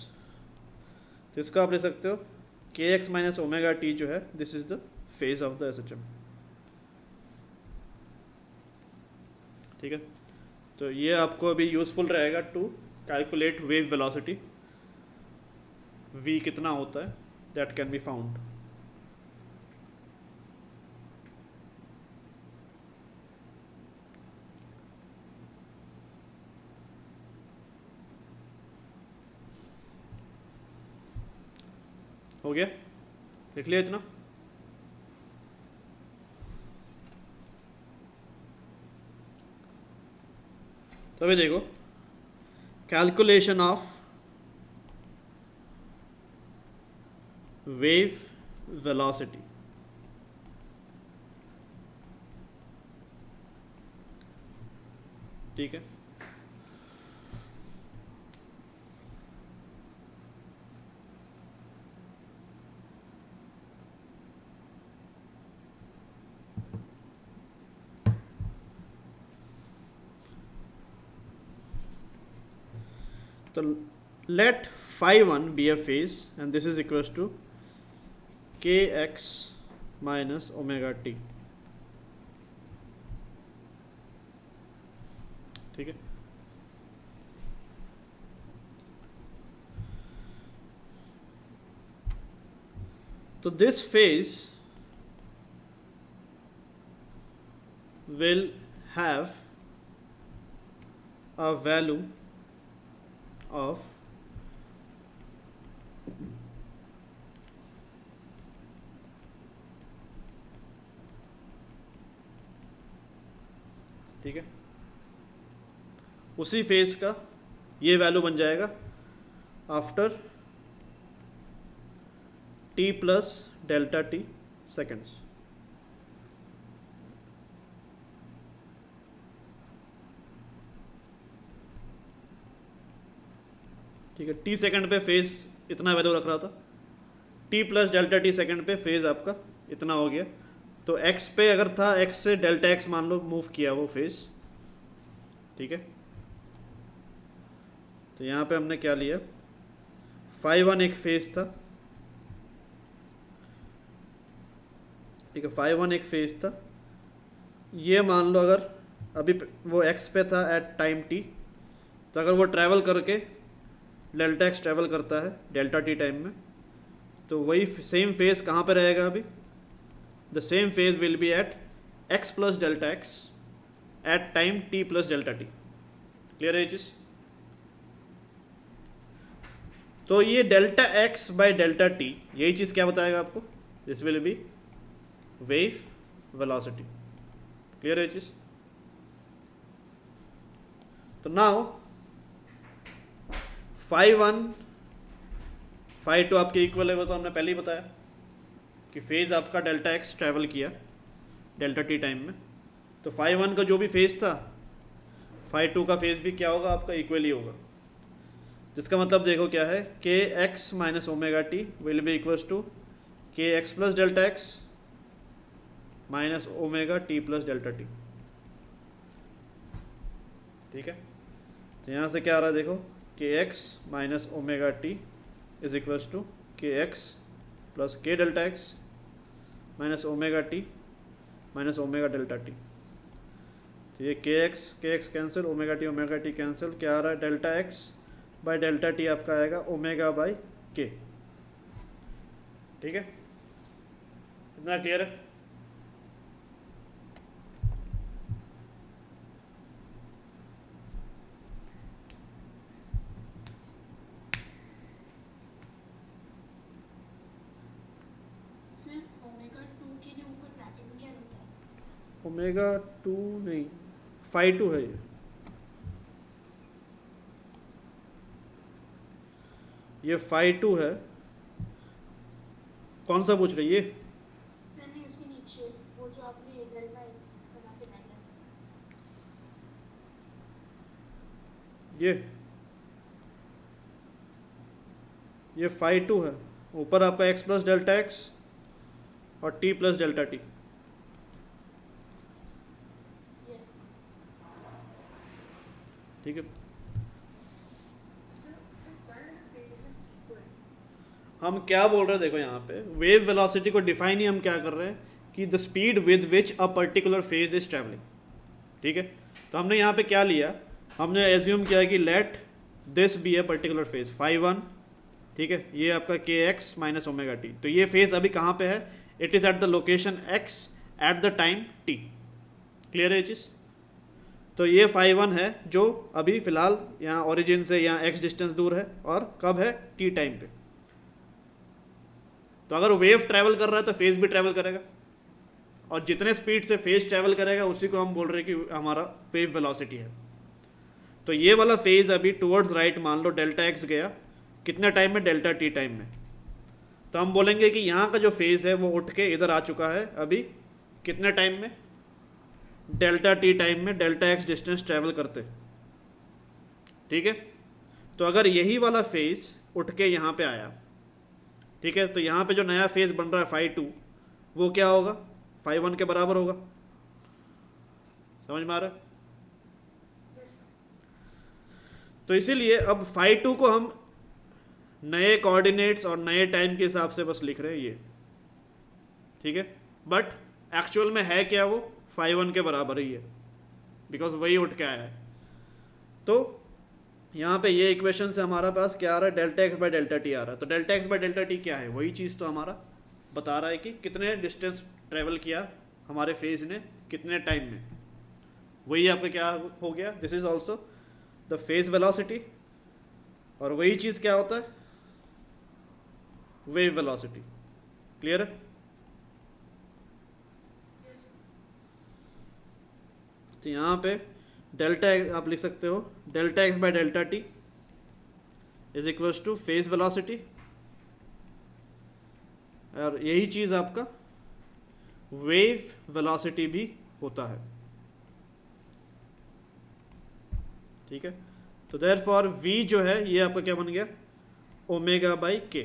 तो इसको आप ले सकते हो के एक्स माइनस ओमेगा टी जो है, this is the phase of the S H M, ठीक है। तो ये आपको अभी यूजफुल रहेगा to calculate wave velocity, v कितना होता है, दैट कैन बी फाउंड। हो गया, लिख लिया इतना। तो अभी देखो, कैलकुलेशन ऑफ वेव वेलोसिटी, ठीक है। तो let phi1 be a phase and this is equals to kx minus omega t, ठीक है। तो this phase will have a value of ठीक है, उसी फेज का ये वैल्यू बन जाएगा after t plus delta T seconds, ठीक है। टी सेकंड पे फेज इतना वैल्यू रख रहा था, T plus delta T second पे फेज आपका इतना हो गया। तो एक्स पे अगर था, एक्स से डेल्टा एक्स मान लो मूव किया वो फेज, ठीक है। तो यहाँ पे हमने क्या लिया, phi1 एक फेज था, ठीक है, phi1 एक फेज था। ये मान लो अगर अभी वो एक्स पे था एट टाइम टी, तो अगर वो ट्रैवल करके डेल्टा एक्स ट्रैवल करता है डेल्टा टी टाइम में, तो वही सेम फेज कहाँ पे रहेगा अभी, the same phase will be at x plus delta x at time t plus delta t. Clear है ये चीज़? तो ये delta x by delta t, यही चीज़ क्या बताएगा आपको, this will be wave velocity. Clear है ये चीज़? तो नाउ phi1 phi2 आपके इक्वल है, वो तो हमने पहले ही बताया कि फेज आपका डेल्टा एक्स ट्रैवल किया डेल्टा टी टाइम में। तो phi1 का जो भी फेज था, phi2 का फेज भी क्या होगा आपका, इक्वली होगा। जिसका मतलब देखो क्या है, K x minus omega T will be equals to के x plus delta x minus omega T plus delta T, ठीक है। तो यहाँ से क्या आ रहा है देखो, k x minus omega t is equals to के x plus k delta x minus omega t minus omega delta t. तो ये k x cancel, omega t cancel, क्या आ रहा है, delta x by delta t आपका आएगा ओमेगा बाय के, ठीक है। इतना क्लियर है? सर ओमेगा 2 के लिए ऊपर ब्रैकेट में क्या रहता है? ओमेगा 2 नहीं, phi2 है ये phi2 है। कौन सा पूछ रही है? सर नहीं, उसके नीचे वो जो आपने डेल्टा एक्स बना के डायग्राम, ये phi2 है, ऊपर आपका x प्लस डेल्टा एक्स और t plus delta T, yes. ठीक है। So, if one phase is equal, हम क्या बोल रहे हैं देखो, यहाँ पे वेव वेलोसिटी को डिफाइन ही हम क्या कर रहे हैं कि the speed with which a particular phase is travelling, ठीक है। तो हमने यहाँ पे क्या लिया, हमने एज्यूम किया कि let this be a particular phase phi1, ठीक है। ये आपका के एक्स माइनस ओमेगा टी, तो ये फेज अभी कहाँ पे है, it is at the location x at the time T. Clear है ये चीज़? तो ये phi1 है जो अभी फिलहाल यहाँ ओरिजिन से यहाँ x डिस्टेंस दूर है, और कब है, t टाइम पे। तो अगर वेव ट्रैवल कर रहा है तो फेज भी ट्रैवल करेगा, और जितने स्पीड से फेज ट्रैवल करेगा उसी को हम बोल रहे हैं कि हमारा वेव वेलोसिटी है। तो ये वाला फेज अभी टुवर्ड्स राइट मान लो डेल्टा एक्स गया, कितने टाइम में? डेल्टा टी टाइम में। तो हम बोलेंगे कि यहाँ का जो फेज है वो उठ के इधर आ चुका है अभी कितने टाइम में? डेल्टा टी टाइम में, डेल्टा एक्स डिस्टेंस ट्रैवल करते। ठीक है, तो अगर यही वाला फेज उठ के यहाँ पे आया, ठीक है, तो यहाँ पे जो नया फेज बन रहा है फाई टू, वो क्या होगा? फाई वन के बराबर होगा। समझ में आ रहा है? Yes, sir. तो इसीलिए अब फाई टू को हम नए कोऑर्डिनेट्स और नए टाइम के हिसाब से बस लिख रहे हैं ये, ठीक है, बट एक्चुअल में है क्या? वो फाई वन के बराबर ही है, बिकॉज वही उठ के आया है। तो यहाँ पे ये इक्वेशन से हमारा पास क्या आ रहा है? Delta X by delta T आ रहा है। तो delta X by delta T क्या है? वही चीज़ तो हमारा बता रहा है कि कितने डिस्टेंस ट्रेवल किया हमारे फेज ने कितने टाइम में। वही आपका क्या हो गया? This is also the phase velocity, और वही चीज़ क्या होता है? Wave velocity. क्लियर है? Yes, sir. तो यहाँ पे डेल्टा आप लिख सकते हो, delta X by delta T is equals two phase velocity, और यही चीज़ आपका वेव वेलोसिटी भी होता है। ठीक है, तो देयरफॉर v जो है ये आपका क्या बन गया? ओमेगा बाई के।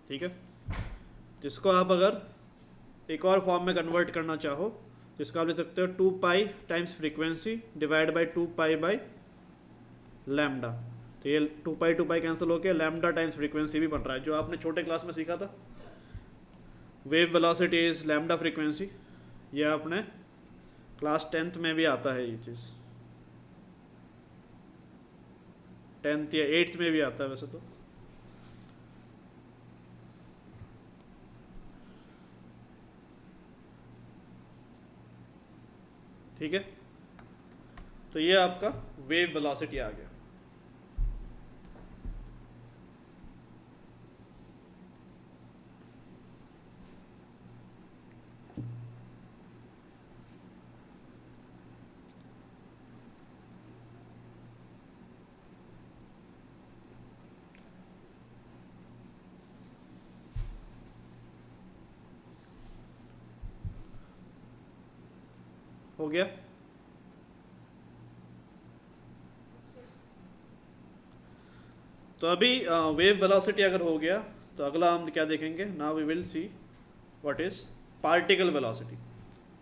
ठीक है, जिसको आप अगर एक और फॉर्म में कन्वर्ट करना चाहो तो इसका आप ले सकते हो 2 पाई times frequency divide by 2 pi by lambda. तो ये 2 पाई कैंसिल होकर लैम्डा टाइम्स फ्रीक्वेंसी भी बन रहा है, जो आपने छोटे क्लास में सीखा था। Wave velocity is lambda frequency, ये आपने क्लास 10th में भी आता है ये चीज़, 10th या 8th में भी आता है वैसे तो। ठीक है, तो ये आपका वेव वेलोसिटी आ गया। हो गया? Yes, sir. तो अभी वेव वेलोसिटी अगर हो गया तो अगला हम क्या देखेंगे? Now we will see what is particle velocity.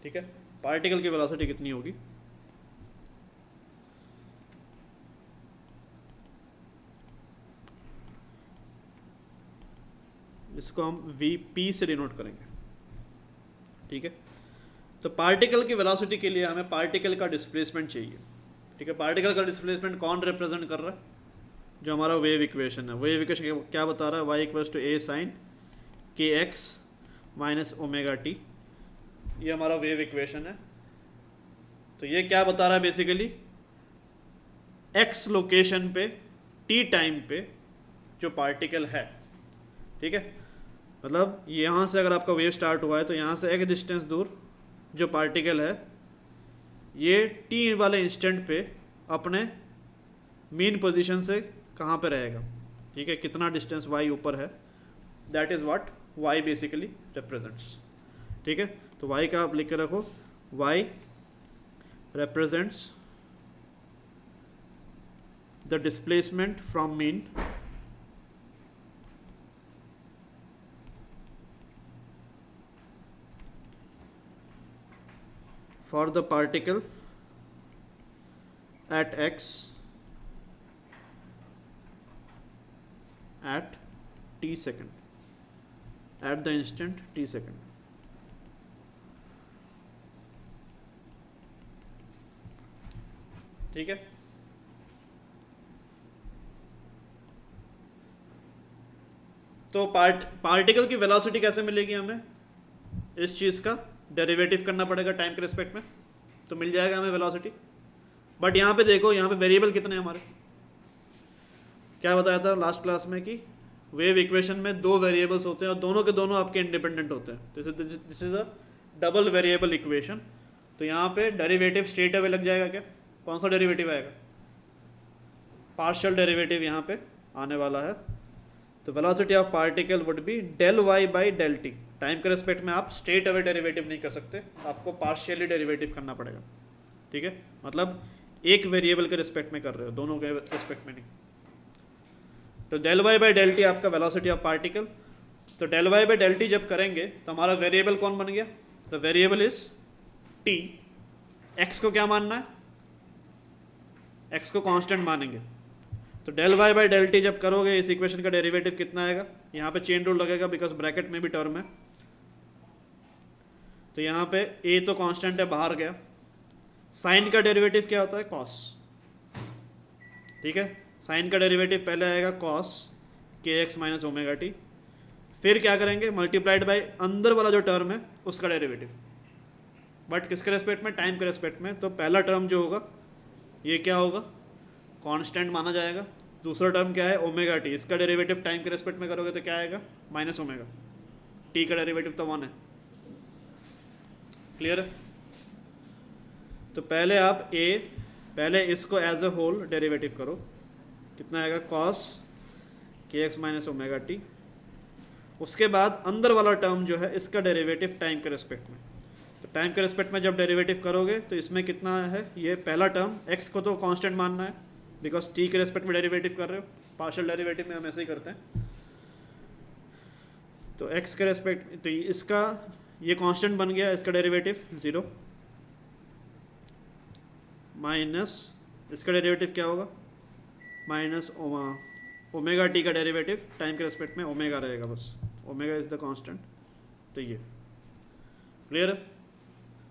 ठीक है, पार्टिकल की वेलोसिटी कितनी होगी? इसको हम वी से डिनोट करेंगे। ठीक है, तो पार्टिकल की वेलोसिटी के लिए हमें पार्टिकल का डिस्प्लेसमेंट चाहिए। ठीक है, पार्टिकल का डिस्प्लेसमेंट कौन रिप्रेजेंट कर रहा है? जो हमारा वेव इक्वेशन है। वेव इक्वेशन क्या बता रहा है? y equals to a sine k x minus omega t, ये हमारा वेव इक्वेशन है। तो ये क्या बता रहा है? बेसिकली x लोकेशन पे t टाइम पे जो पार्टिकल है, ठीक है, मतलब यहाँ से अगर आपका वेव स्टार्ट हुआ है तो यहाँ से एक डिस्टेंस दूर जो पार्टिकल है ये t वाले इंस्टेंट पे अपने मीन पोजीशन से कहाँ पे रहेगा? ठीक है, कितना डिस्टेंस y ऊपर है, that is what y basically represents. ठीक है, तो y का आप लिख के रखो, y represents the displacement from mean for the particle at x at t second, at the instant t second. ठीक है, तो पार्टिकल की वेलोसिटी कैसे मिलेगी हमें? इस चीज़ का डेरिवेटिव करना पड़ेगा टाइम के रिस्पेक्ट में, तो मिल जाएगा हमें वेलोसिटी। बट यहाँ पे देखो, यहाँ पे वेरिएबल कितने हैं हमारे? क्या बताया था लास्ट क्लास में कि वेव इक्वेशन में दो वेरिएबल्स होते हैं और दोनों के दोनों आपके इंडिपेंडेंट होते हैं, तो this is a double variable equation. तो यहाँ पे डेरिवेटिव स्ट्रेट अवे लग जाएगा क्या? कौन सा डेरिवेटिव आएगा? पार्शियल डेरिवेटिव यहाँ पे आने वाला है। तो velocity of particle would be del Y by del t. Time के रिस्पेक्ट में आप स्ट्रेट अवे डेरिवेटिव नहीं कर सकते, आपको पार्शियली डेरिवेटिव करना पड़ेगा, ठीक है? मतलब एक वेरिएबल के रिस्पेक्ट में कर रहे हो, दोनों के रिस्पेक्ट में नहीं। तो del Y by del t आपका वेलोसिटी ऑफ पार्टिकल। तो del Y by del t जब करेंगे तो हमारा वेरिएबल कौन बन गया? The variable is t. X को क्या मानना है? एक्स को कांस्टेंट मानेंगे। तो del Y by del t जब करोगे इस इक्वेशन का डेरिवेटिव कितना आएगा? यहाँ पे चेन रूल लगेगा बिकॉज ब्रैकेट में भी टर्म है। तो यहाँ पे ए तो कांस्टेंट है, बाहर गया। साइन का डेरिवेटिव क्या होता है? कॉस, ठीक है? साइन का डेरिवेटिव पहले आएगा cos k x minus omega T, फिर क्या करेंगे? मल्टीप्लाइड बाय अंदर वाला जो टर्म है उसका डेरिवेटिव, बट किसके रेस्पेक्ट में? टाइम के रेस्पेक्ट में। तो पहला टर्म जो होगा ये क्या होगा? कांस्टेंट माना जाएगा। दूसरा टर्म क्या है? ओमेगा टी, इसका डेरिवेटिव टाइम के रेस्पेक्ट में करोगे तो क्या आएगा? माइनस ओमेगा टी का डेरिवेटिव तो 1 है। क्लियर है? तो पहले आप पहले इसको एज अ होल डेरिवेटिव करो, कितना आएगा? Cos k x minus omega T. उसके बाद अंदर वाला टर्म जो है इसका डेरिवेटिव टाइम के रेस्पेक्ट में। तो टाइम के रेस्पेक्ट में जब डेरिवेटिव करोगे तो इसमें कितना है? ये पहला टर्म, एक्स को तो कांस्टेंट मानना है बिकॉज टी के रेस्पेक्ट में डेरिवेटिव कर रहे हो। पार्शियल डेरिवेटिव में हम ऐसे ही करते हैं। तो एक्स के रेस्पेक्ट, तो इसका ये कांस्टेंट बन गया, इसका डेरिवेटिव 0 माइनस इसका डेरिवेटिव क्या होगा? माइनस ओमेगा टी का डेरिवेटिव टाइम के रेस्पेक्ट में ओमेगा रहेगा, बस ओमेगा इज द कांस्टेंट। तो ये क्लियर है?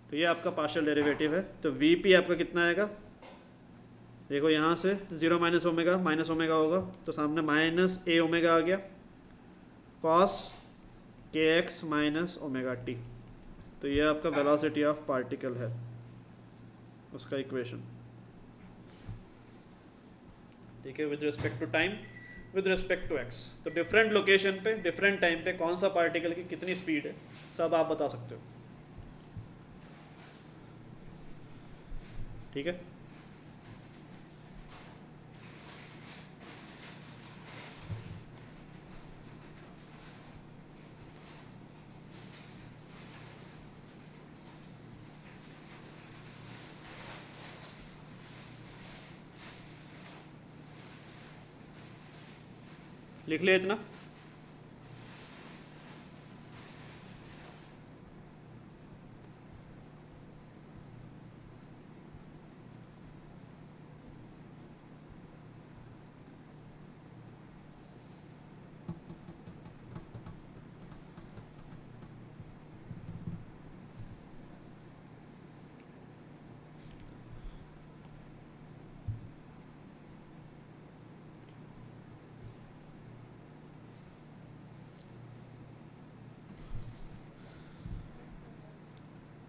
तो ये आपका पार्शियल डेरिवेटिव है। तो वी पी आपका कितना आएगा? देखो यहाँ से 0 माइनस ओमेगा होगा तो सामने माइनस ए ओमेगा आ गया, cos k x minus omega t. तो ये आपका वेलोसिटी ऑफ पार्टिकल है, उसका इक्वेशन, ठीक है? With respect to time, with respect to x. तो डिफरेंट लोकेशन पे डिफरेंट टाइम पे कौन सा पार्टिकल की कितनी स्पीड है सब आप बता सकते हो, ठीक है? लिख लिया इतना?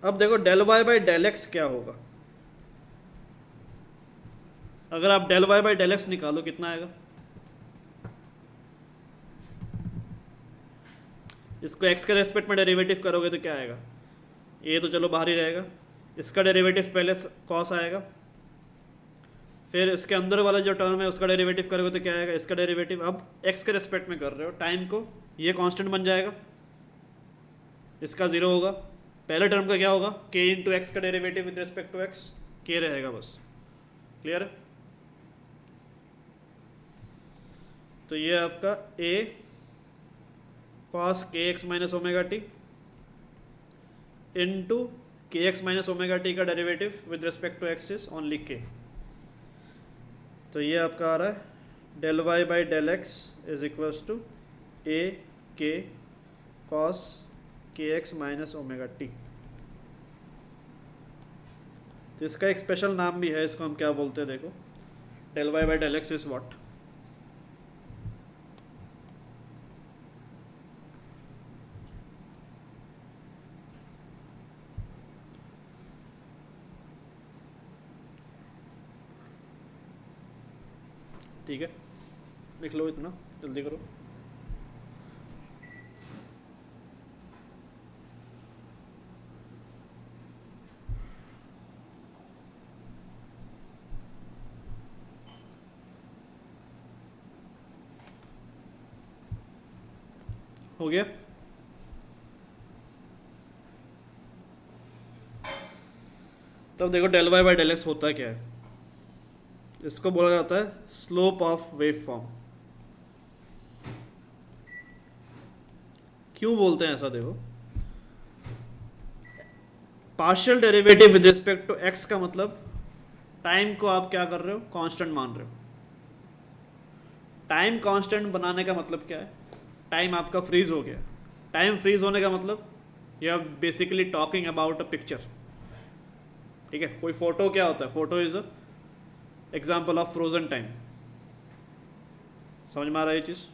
अब देखो del Y by del x क्या होगा? अगर आप del Y by del x निकालो कितना आएगा? इसको एक्स के रेस्पेक्ट में डेरिवेटिव करोगे तो क्या आएगा? ये तो चलो बाहर ही रहेगा, इसका डेरिवेटिव पहले कॉस आएगा, फिर इसके अंदर वाला जो टर्म है उसका डेरिवेटिव करोगे तो क्या आएगा? इसका डेरिवेटिव। अब एक्स के रेस्पेक्ट में कर रहे हो टाइम को, ये कांस्टेंट बन जाएगा, इसका 0 होगा। पहले टर्म का क्या होगा? k इंटू एक्स का derivative with respect to x, k रहेगा बस। क्लियर है? तो ये आपका a cos k x minus omega t into k x minus omega t का derivative with respect to x is only k। तो ये आपका आ रहा है del Y by del x is equals to a k cos k x minus omega t. तो इसका एक स्पेशल नाम भी है, इसको हम क्या बोलते हैं? देखो, del Y by del x is what? ठीक है, लिख लो इतना, जल्दी करो। हो गया। तब देखो del Y by del x होता क्या है, इसको बोला जाता है स्लोप ऑफ वेव फॉर्म। क्यों बोलते हैं ऐसा, देखो partial derivative with respect to x का मतलब टाइम को आप क्या कर रहे हो, कांस्टेंट मान रहे हो। टाइम कांस्टेंट बनाने का मतलब क्या है, टाइम आपका फ्रीज हो गया। टाइम फ्रीज होने का मतलब you are basically talking about a picture, ठीक है। कोई फोटो क्या होता है, photo is a example of frozen time. समझ में आ रहा है ये चीज,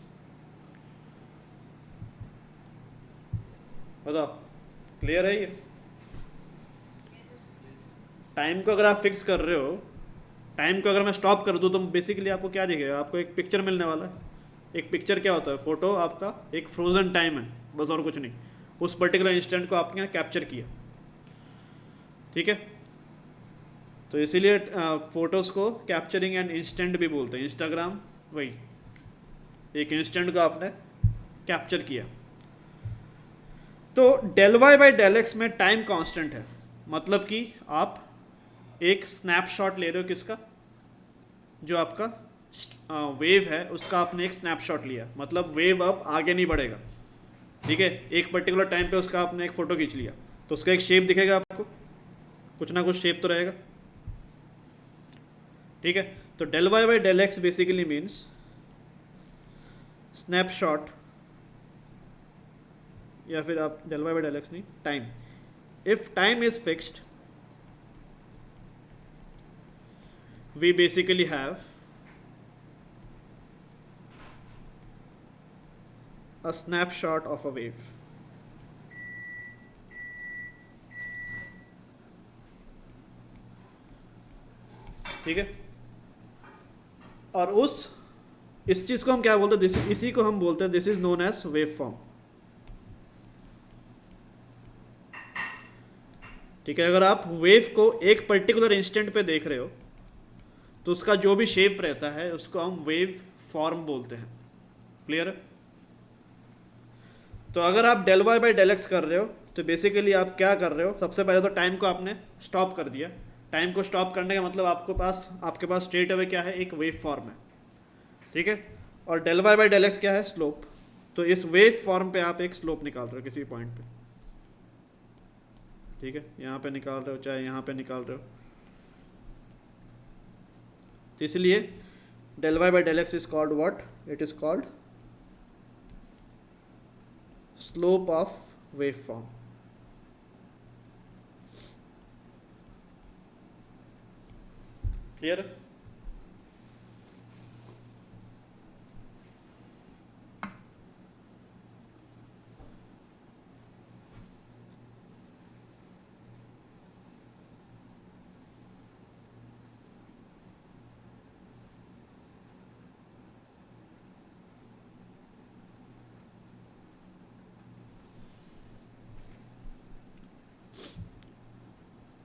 बताओ क्लियर है ये। टाइम को अगर आप फिक्स कर रहे हो, टाइम को अगर मैं स्टॉप कर दूँ तो बेसिकली आपको क्या दिखेगा, आपको एक पिक्चर मिलने वाला है। एक पिक्चर क्या होता है, फोटो आपका एक फ्रोजन टाइम है, बस और कुछ नहीं। उस पर्टिकुलर इंस्टेंट को आपने यहाँ कैप्चर किया, ठीक है। तो इसीलिए फोटोज़ को कैप्चरिंग एंड इंस्टेंट भी बोलते हैं। इंस्टाग्राम वही एक इंस्टेंट को आपने कैप्चर किया। तो del Y by del x में टाइम कांस्टेंट है, मतलब कि आप एक स्नैपशॉट ले रहे हो किसका, जो आपका वेव है उसका आपने एक स्नैपशॉट लिया, मतलब वेव अब आगे नहीं बढ़ेगा, ठीक है। एक पर्टिकुलर टाइम पे उसका आपने एक फ़ोटो खींच लिया तो उसका एक शेप दिखेगा आपको, कुछ ना कुछ शेप तो रहेगा, ठीक है। तो del Y by del X basically means snapshot, या फिर आप del Y by del X नहीं, time. If time is fixed we basically have a snapshot of a wave, ठीक है। और इस चीज को हम क्या बोलते हैं, इसी को हम बोलते हैं this is known as wave form, ठीक है। अगर आप वेव को एक पर्टिकुलर इंस्टेंट पे देख रहे हो तो उसका जो भी शेप रहता है उसको हम वेव फॉर्म बोलते हैं, क्लियर है। तो अगर आप del Y by del x कर रहे हो तो बेसिकली आप क्या कर रहे हो, सबसे पहले तो टाइम को आपने स्टॉप कर दिया। टाइम को स्टॉप करने का मतलब आपके पास स्ट्रेट अवे क्या है, एक वेव फॉर्म है, ठीक है। और del Y by del x क्या है, स्लोप। तो इस वेव फॉर्म पे आप एक स्लोप निकाल रहे हो किसी पॉइंट पे, ठीक है। यहाँ पे निकाल रहे हो चाहे यहाँ पे निकाल रहे हो, तो इसलिए del Y by del x is called what, it is called slope of wave form. Clear.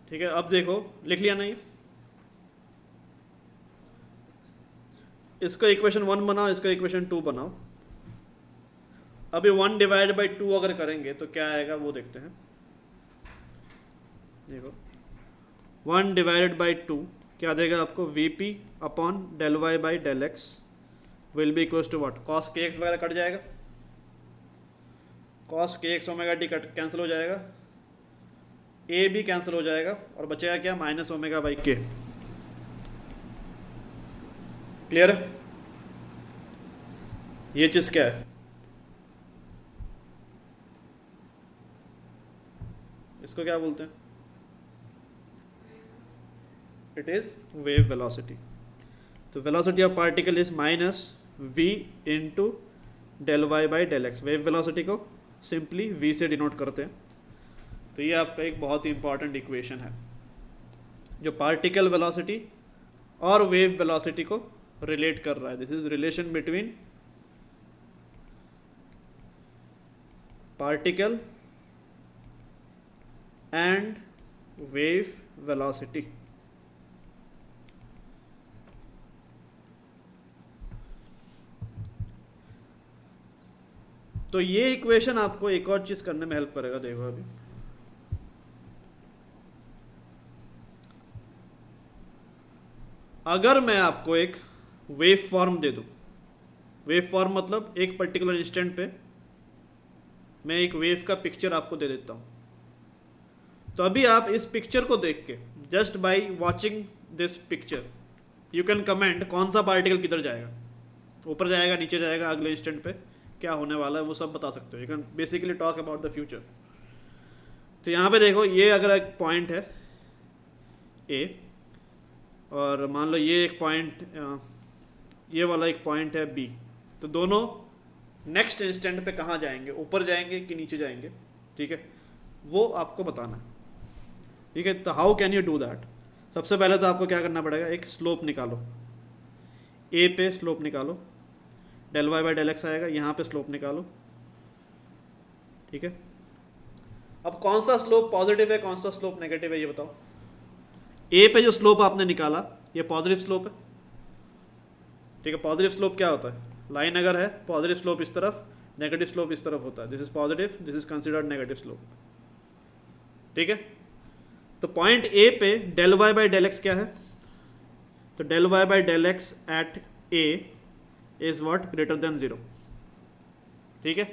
ठीक है, अब देखो लिख लिया नहीं, इसका इक्वेशन 1 बनाओ, इसका इक्वेशन 2 बनाओ। अभी 1 डिवाइड बाई 2 अगर करेंगे तो क्या आएगा वो देखते हैं। देखो 1 डिवाइडेड बाई 2 क्या देगा आपको, v p upon del Y by del x will be equals to what, cos k x वगैरह कट जाएगा, cos k x omega t cut cancel हो जाएगा, ए भी कैंसिल हो जाएगा और बचेगा क्या, minus omega by k. Clear है। ये चीज क्या है, इसको क्या बोलते हैं, इट इज वेव वेलोसिटी। तो velocity of particle is minus v into del Y by del x. Wave velocity को सिंपली v से डिनोट करते हैं। तो ये आपका एक बहुत ही इंपॉर्टेंट इक्वेशन है जो पार्टिकल वेलोसिटी और वेव वेलोसिटी को रिलेट कर रहा है। This is relation between particle and wave velocity. तो ये इक्वेशन आपको एक और चीज़ करने में हेल्प करेगा, देखो अभी अगर मैं आपको एक वेव फॉर्म दे दूं, वेव फॉर्म मतलब एक पर्टिकुलर इंस्टेंट पे मैं एक वेव का पिक्चर आपको दे देता हूं, तो अभी आप इस पिक्चर को देख के just by watching this picture you can comment कौन सा पार्टिकल किधर जाएगा, ऊपर जाएगा, नीचे जाएगा, अगले इंस्टेंट पे क्या होने वाला है वो सब बता सकते हो। You can basically talk about the future. तो यहाँ पे देखो, ये अगर एक पॉइंट है ए, और मान लो ये एक पॉइंट, ये वाला एक पॉइंट है बी, तो दोनों नेक्स्ट इंस्टेंट पे कहाँ जाएंगे, ऊपर जाएंगे कि नीचे जाएंगे, ठीक है, वो आपको बताना है, ठीक है। तो how can you do that? सबसे पहले तो आपको क्या करना पड़ेगा, एक स्लोप निकालो, ए पे स्लोप निकालो, del Y by del x आएगा, यहाँ पे स्लोप निकालो, ठीक है। अब कौन सा स्लोप पॉजिटिव है, कौन सा स्लोप नेगेटिव है, ये बताओ। ए पे जो स्लोप आपने निकाला ये पॉजिटिव स्लोप है, ठीक है। पॉजिटिव स्लोप क्या होता है, लाइन अगर है पॉजिटिव स्लोप इस तरफ, नेगेटिव स्लोप इस तरफ होता है, this is positive, this is considered negative slope, ठीक है। तो पॉइंट ए पे del Y by del x क्या है, तो del Y by del x at A is what, greater than 0, ठीक है।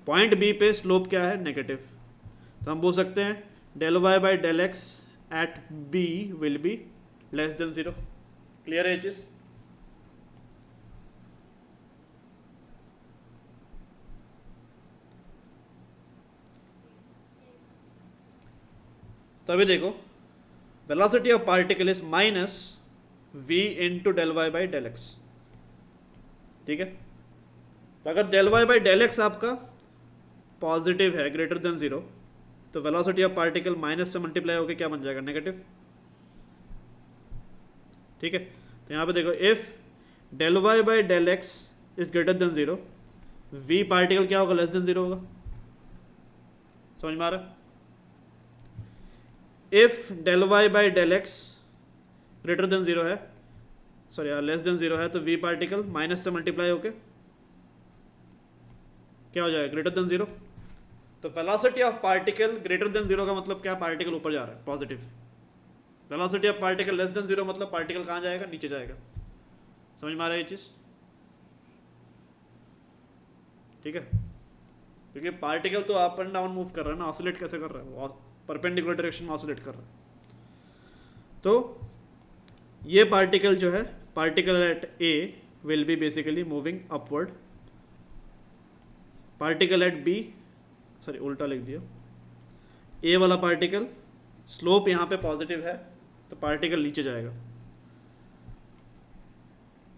पॉइंट बी पे स्लोप क्या है, नेगेटिव, तो हम बोल सकते हैं del Y by del x at B will be less than 0। Clear है चीज? तो अभी देखो, velocity of particle is minus v into del Y by del x, ठीक है। तो अगर del Y by del x आपका पॉजिटिव है, ग्रेटर देन 0, तो वेलोसिटी ऑफ पार्टिकल माइनस से मल्टीप्लाई होकर क्या बन जाएगा, नेगेटिव, ठीक है। तो यहाँ पे देखो, if del Y by del x is greater than 0, v particle क्या होगा, लेस देन 0 होगा, समझ में आ रहा है। If del Y by del x greater than 0 है, सॉरी यार लेस देन 0 है, तो v पार्टिकल माइनस से मल्टीप्लाई होके क्या हो जाएगा, ग्रेटर देन 0। तो velocity of particle greater than 0 का मतलब क्या, पार्टिकल ऊपर जा रहा है, positive. Velocity of particle less than 0 मतलब पार्टिकल कहाँ जाएगा, नीचे जाएगा। समझ में आ रहा है ये चीज़, ठीक है। क्योंकि पार्टिकल तो अप एंड डाउन मूव कर रहा है ना, ऑसिलेट कैसे कर रहा है, वो परपेंडिकुलर डायरेक्शन में ऑसिलेट कर रहा है। तो ये पार्टिकल जो है, particle at A will be basically moving upward, particle at B, sorry उल्टा लिख दिया, ए वाला पार्टिकल स्लोप यहाँ पे पॉजिटिव है तो पार्टिकल नीचे जाएगा,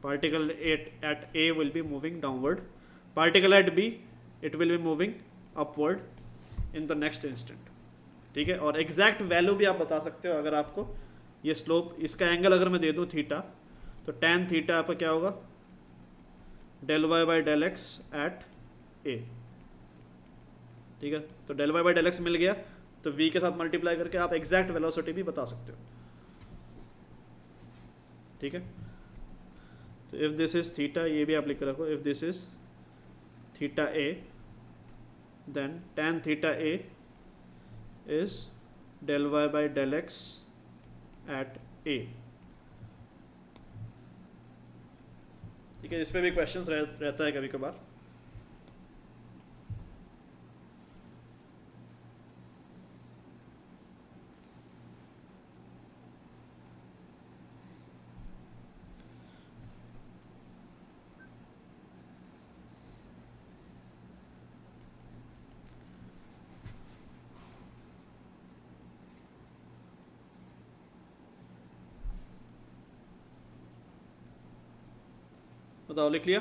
particle at A will be moving downward, particle at B it will be moving upward in the next instant, ठीक है। और एग्जैक्ट वैल्यू भी आप बता सकते हो, अगर आपको ये स्लोप, इसका एंगल अगर मैं दे दूँ थीटा, तो टैन थीटा आपका क्या होगा, del Y by del x at A, ठीक है। तो del Y by del X मिल गया, तो v के साथ मल्टीप्लाई करके आप एग्जैक्ट वेलोसिटी भी बता सकते हो, ठीक है। तो इफ दिस इज थीटा, ये भी आप लिख कर रखो, if this is theta A, then tan theta A is del Y by del x at A, ठीक है। इस पे भी क्वेश्चन रहता है कभी कभार। बताओ, लिख लिया?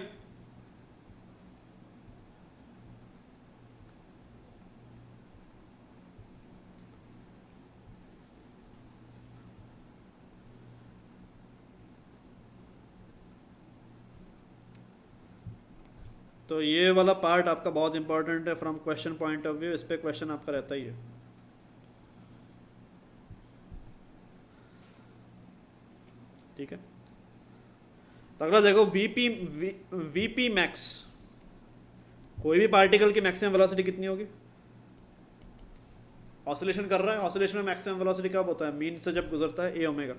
तो ये वाला पार्ट आपका बहुत इंपॉर्टेंट है from question point of view, इस पे क्वेश्चन आपका रहता ही है, ठीक है। तो अगला देखो, वीपी मैक्स, कोई भी पार्टिकल की मैक्सिमम वेलोसिटी कितनी होगी? ऑसिलेशन कर रहा है, ऑसिलेशन में मैक्सिमम वेलोसिटी कब होता है? मीन से जब गुजरता है, ए ओमेगा।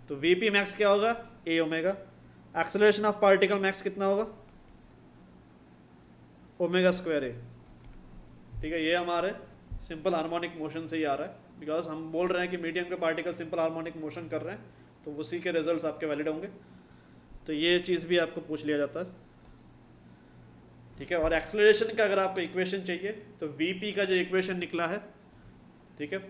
तो वीपी मैक्स क्या होगा? A omega. Acceleration of particle max कितना होगा? Omega square A. ठीक है, ये हमारे सिंपल हार्मोनिक मोशन से ही आ रहा है, बिकॉज हम बोल रहे हैं कि मीडियम के पार्टिकल सिंपल हार्मोनिक मोशन कर रहे हैं, तो उसी के रिजल्ट्स आपके वैलिड होंगे। तो ये चीज़ भी आपको पूछ लिया जाता है। ठीक है, और एक्सेलरेशन का अगर आपको इक्वेशन चाहिए तो वीपी का जो इक्वेशन निकला है, ठीक है,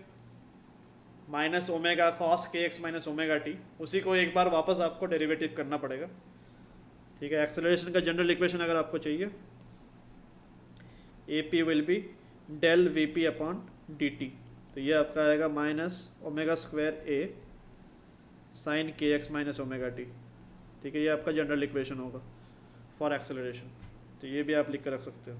minus omega cos k x minus omega T, उसी को एक बार वापस आपको डेरिवेटिव करना पड़ेगा। ठीक है, एक्सेलरेशन का जनरल इक्वेशन अगर आपको चाहिए, a p will be del v p upon d t, तो ये आपका आएगा minus omega square a sine k x minus omega t. ठीक है, ये आपका जनरल इक्वेशन होगा फॉर एक्सेलरेशन, तो ये भी आप लिख कर रख सकते हो।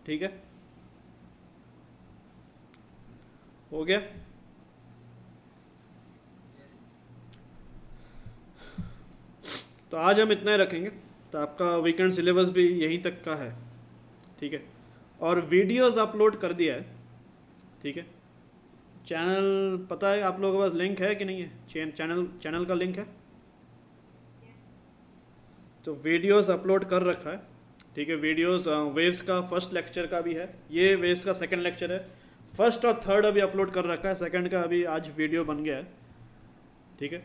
ठीक है, हो गया। तो आज हम इतना ही रखेंगे, तो आपका वीकेंड सिलेबस भी यहीं तक का है। ठीक है, और वीडियोस अपलोड कर दिया है। ठीक है, चैनल पता है आप लोगों के पास लिंक है कि नहीं है? चैनल का लिंक है, तो वीडियोस अपलोड कर रखा है। ठीक है, वीडियोस वेव्स का फर्स्ट लेक्चर का भी है, ये वेव्स का सेकंड लेक्चर है। फर्स्ट और थर्ड अभी अपलोड कर रखा है, सेकंड का अभी आज वीडियो बन गया है। ठीक है,